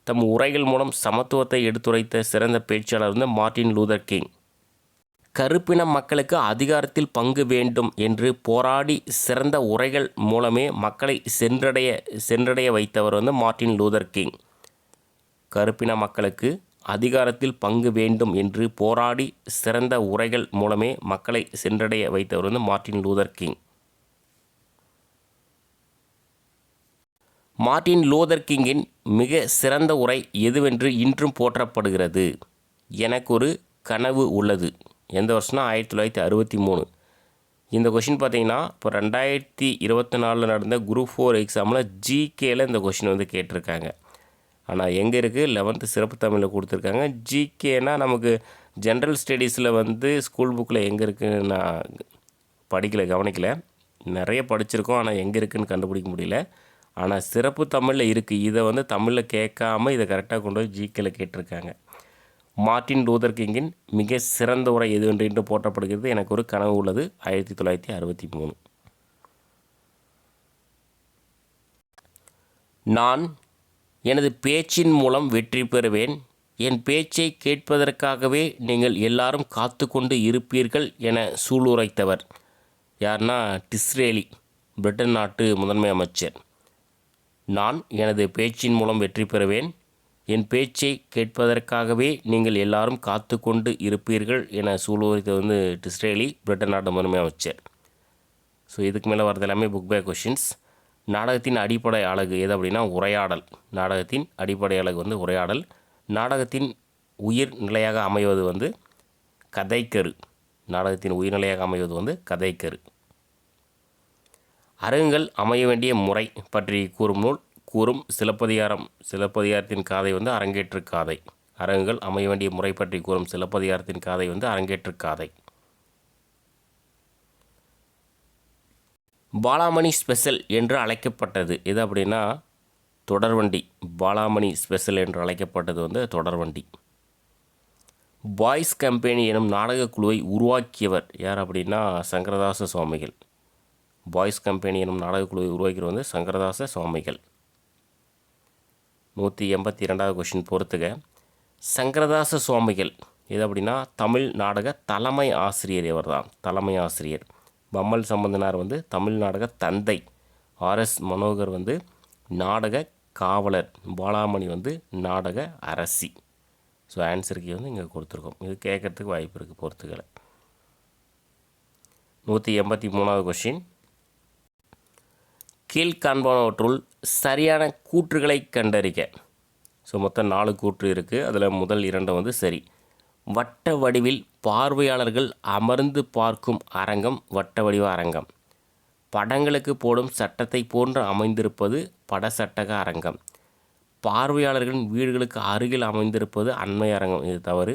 A: தம் உரைகள் மூலம் சமத்துவத்தை எடுத்துரைத்த சிறந்த பேச்சாளர் வந்து மார்ட்டின் லூதர் கிங். கருப்பின மக்களுக்கு அதிகாரத்தில் பங்கு வேண்டும் என்று போராடி சிறந்த உரைகள் மூலமே மக்களை சென்றடைய வைத்தவர் வந்து மார்ட்டின் லூதர் கிங். கருப்பின மக்களுக்கு அதிகாரத்தில் பங்கு வேண்டும் என்று போராடி சிறந்த உரைகள் மூலமே மக்களை சென்றடைய வைத்தவர் வந்து Martin Luther King. Martin Luther கிங்கின் மிக சிறந்த உரை எதுவென்று இன்றும் போற்றப்படுகிறது? எனக்கு ஒரு கனவு உள்ளது. எந்த வருஷம்னா 1963. இந்த கொஷின் பார்த்தீங்கன்னா இப்போ 2024 நடந்த குரூப் 4 எக்ஸாமில் ஜிகேல இந்த கொஷின் வந்து கேட்டிருக்காங்க. ஆனால் எங்கே இருக்குது? 11th சிறப்பு தமிழில் கொடுத்துருக்காங்க. ஜிகேனா நமக்கு ஜென்ரல் ஸ்டடீஸில் வந்து ஸ்கூல் புக்கில் எங்கே இருக்குன்னு நான் கவனிக்கல. நிறைய படிச்சிருக்கோம், ஆனால் எங்கே இருக்குதுன்னு கண்டுபிடிக்க முடியல. ஆனால் சிறப்பு தமிழில் இருக்குது. இதை வந்து தமிழில் கேட்காம இதை கரெக்டாக கொண்டு போய் ஜிகேல கேட்டிருக்காங்க. மார்ட்டின் லூதர் கிங்கின் மிக சிறந்த உரை எது என்று போற்றப்படுகிறது? எனக்கு ஒரு கனவு உள்ளது. 1963. நான் எனது பேச்சின் மூலம் வெற்றி பெறுவேன். என் பேச்சை கேட்பதற்காகவே நீங்கள் எல்லாரும் காத்து கொண்டு இருப்பீர்கள் என சூளுரைத்தவர் யார்னா டிஸ்ரேலி, பிரிட்டன் நாட்டு முதன்மை அமைச்சர். நான் எனது பேச்சின் மூலம் வெற்றி பெறுவேன். என் பேச்சை கேட்பதற்காகவே நீங்கள் எல்லாரும் காத்து கொண்டு இருப்பீர்கள் என சூளுரைத்தவர் வந்து டிஸ்ரேலி, பிரிட்டன் நாட்டு முதன்மை அமைச்சர். ஸோ இதுக்கு மேலே வரது எல்லாமே புக் பேக் கொஷின்ஸ். நாடகத்தின் அடிப்படை அலகு எது அப்படின்னா உரையாடல். நாடகத்தின் அடிப்படை அலகு வந்து உரையாடல். நாடகத்தின் உயிர் நிலையாக அமைவது வந்து கதைக்கரு. நாடகத்தின் உயிர்நிலையாக அமைவது வந்து கதைக்கரு. அரங்குகள் அமைய வேண்டிய முறை பற்றி கூறும் நூல் கூறும் சிலப்பதிகாரம். சிலப்பதிகாரத்தின் காதை வந்து அரங்கேற்று காதை. அரங்குகள் அமைய வேண்டிய முறை பற்றி கூறும் சிலப்பதிகாரத்தின் காதை வந்து அரங்கேற்று காதை. பாலாமணி ஸ்பெஷல் என்று அழைக்கப்பட்டது எது அப்படின்னா தொடர்வண்டி. பாலாமணி ஸ்பெஷல் என்று அழைக்கப்பட்டது வந்து தொடர்வண்டி. பாய்ஸ் கம்பெனி எனும் நாடக குழுவை உருவாக்கியவர் யார் அப்படின்னா சங்கரதாச சுவாமிகள். பாய்ஸ் கம்பெனி எனும் நாடக குழுவை உருவாக்கியவர் வந்து சங்கரதாச சுவாமிகள். 182வது கொஷின் பொறுத்துக. சங்கரதாச சுவாமிகள் எது அப்படின்னா தமிழ் நாடக தலைமை ஆசிரியர். இவர் தான் தலைமை ஆசிரியர். பம்மல் சம்பந்தனார் வந்து தமிழ் நாடக தந்தை. RS மனோகர் வந்து நாடக காவலர். பாலாமணி வந்து நாடக அரசி. ஸோ ஆன்சருக்கு வந்து இங்கே கொடுத்துருக்கோம். இது கேட்கறதுக்கு வாய்ப்பு இருக்குது பொறுத்துக்களை. 183வது கொஷின். கீழ்காண்பனவற்றுள் சரியான கூற்றுகளை கண்டறிக. ஸோ மொத்தம் 4 கூற்று இருக்குது. அதில் முதல் 2 வந்து சரி. வட்ட வடிவில் பார்வையாளர்கள் அமர்ந்து பார்க்கும் அரங்கம் வட்ட வடிவ அரங்கம். படங்களுக்கு போடும் சட்டத்தை போன்று அமைந்திருப்பது படசட்டக அரங்கம். பார்வையாளர்களின் வீடுகளுக்கு அருகில் அமைந்திருப்பது அண்மை அரங்கம். இது தவறு.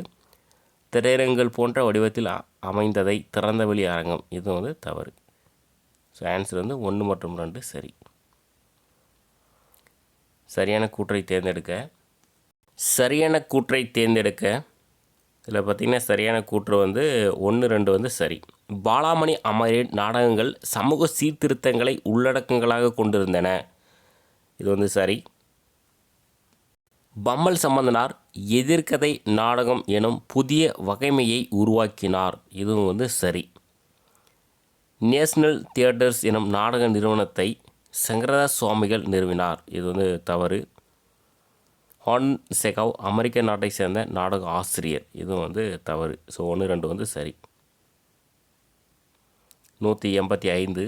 A: திரையரங்குகள் போன்ற வடிவத்தில் அமைந்ததை திறந்தவெளி அரங்கம். இது வந்து தவறு. ஸோ ஆன்சர் வந்து 1 மற்றும் 2 சரி. சரியான கூற்றை தேர்ந்தெடுக்க. சரியான கூற்றை தேர்ந்தெடுக்க இதில் பார்த்திங்கன்னா சரியான கூற்று வந்து 1, 2 வந்து சரி. பாலாமணி அமரின் நாடகங்கள் சமூக சீர்திருத்தங்களை உள்ளடக்கங்களாக கொண்டிருந்தன. இது வந்து சரி. பம்மல் சம்பந்தனார் எதிர்கதை நாடகம் எனும் புதிய வகைமையை உருவாக்கினார். இதுவும் வந்து சரி. நேஷனல் தியேட்டர்ஸ் எனும் நாடக நிறுவனத்தை சங்கரதாஸ் சுவாமிகள் நிறுவினார். இது வந்து தவறு. ஹான் செகாவ் அமெரிக்க நாட்டை சேர்ந்த நாடக ஆசிரியர். இதுவும் வந்து தவறு. ஸோ 1, 2 வந்து சரி. 185.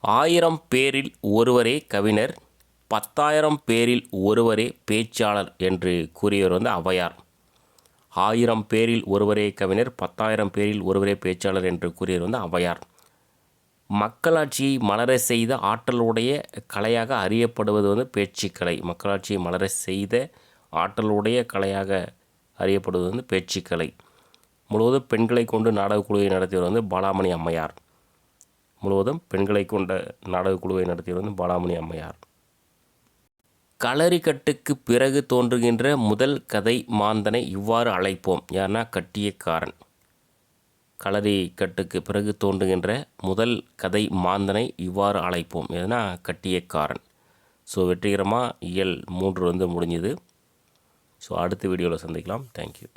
A: 1000 பேரில் ஒருவரே கவிஞர், 10,000 பேரில் ஒருவரே பேச்சாளர் என்று கூறியவர் வந்து ஔவையார். 1000 பேரில் ஒருவரே கவிஞர், 10,000 பேரில் ஒருவரே பேச்சாளர் என்று கூறியவர் வந்து ஔவையார். மக்களாட்சியை மலர செய்த ஆற்றலுடைய கலையாக அறியப்படுவது வந்து பேச்சுக்கலை. மக்களாட்சியை மலர செய்த ஆற்றலுடைய கலையாக அறியப்படுவது வந்து பேச்சுக்கலை. முழுவதும் பெண்களை கொண்டு நாடகக்குழுவை நடத்தியவர் வந்து பாலாமணி அம்மையார். முழுவதும் பெண்களை கொண்ட நாடகக்குழுவை நடத்தியவர் வந்து பாலாமணி அம்மையார். களரிக்கட்டுக்கு பிறகு தோன்றுகின்ற முதல் கதை மாந்தனை இவ்வாறு அழைப்போம். யார்னா கட்டியக்காரன். களரிக்கட்டுக்கு பிறகு தோன்றுகின்ற முதல் கதை மாந்தனை இவ்வாறு அழைப்போம். எதுனா கட்டியக்காரன். ஸோ வெற்றிகரமாக இயல் 3 வந்து முடிஞ்சுது. ஸோ அடுத்த வீடியோவில் சந்திக்கலாம். தேங்க்யூ.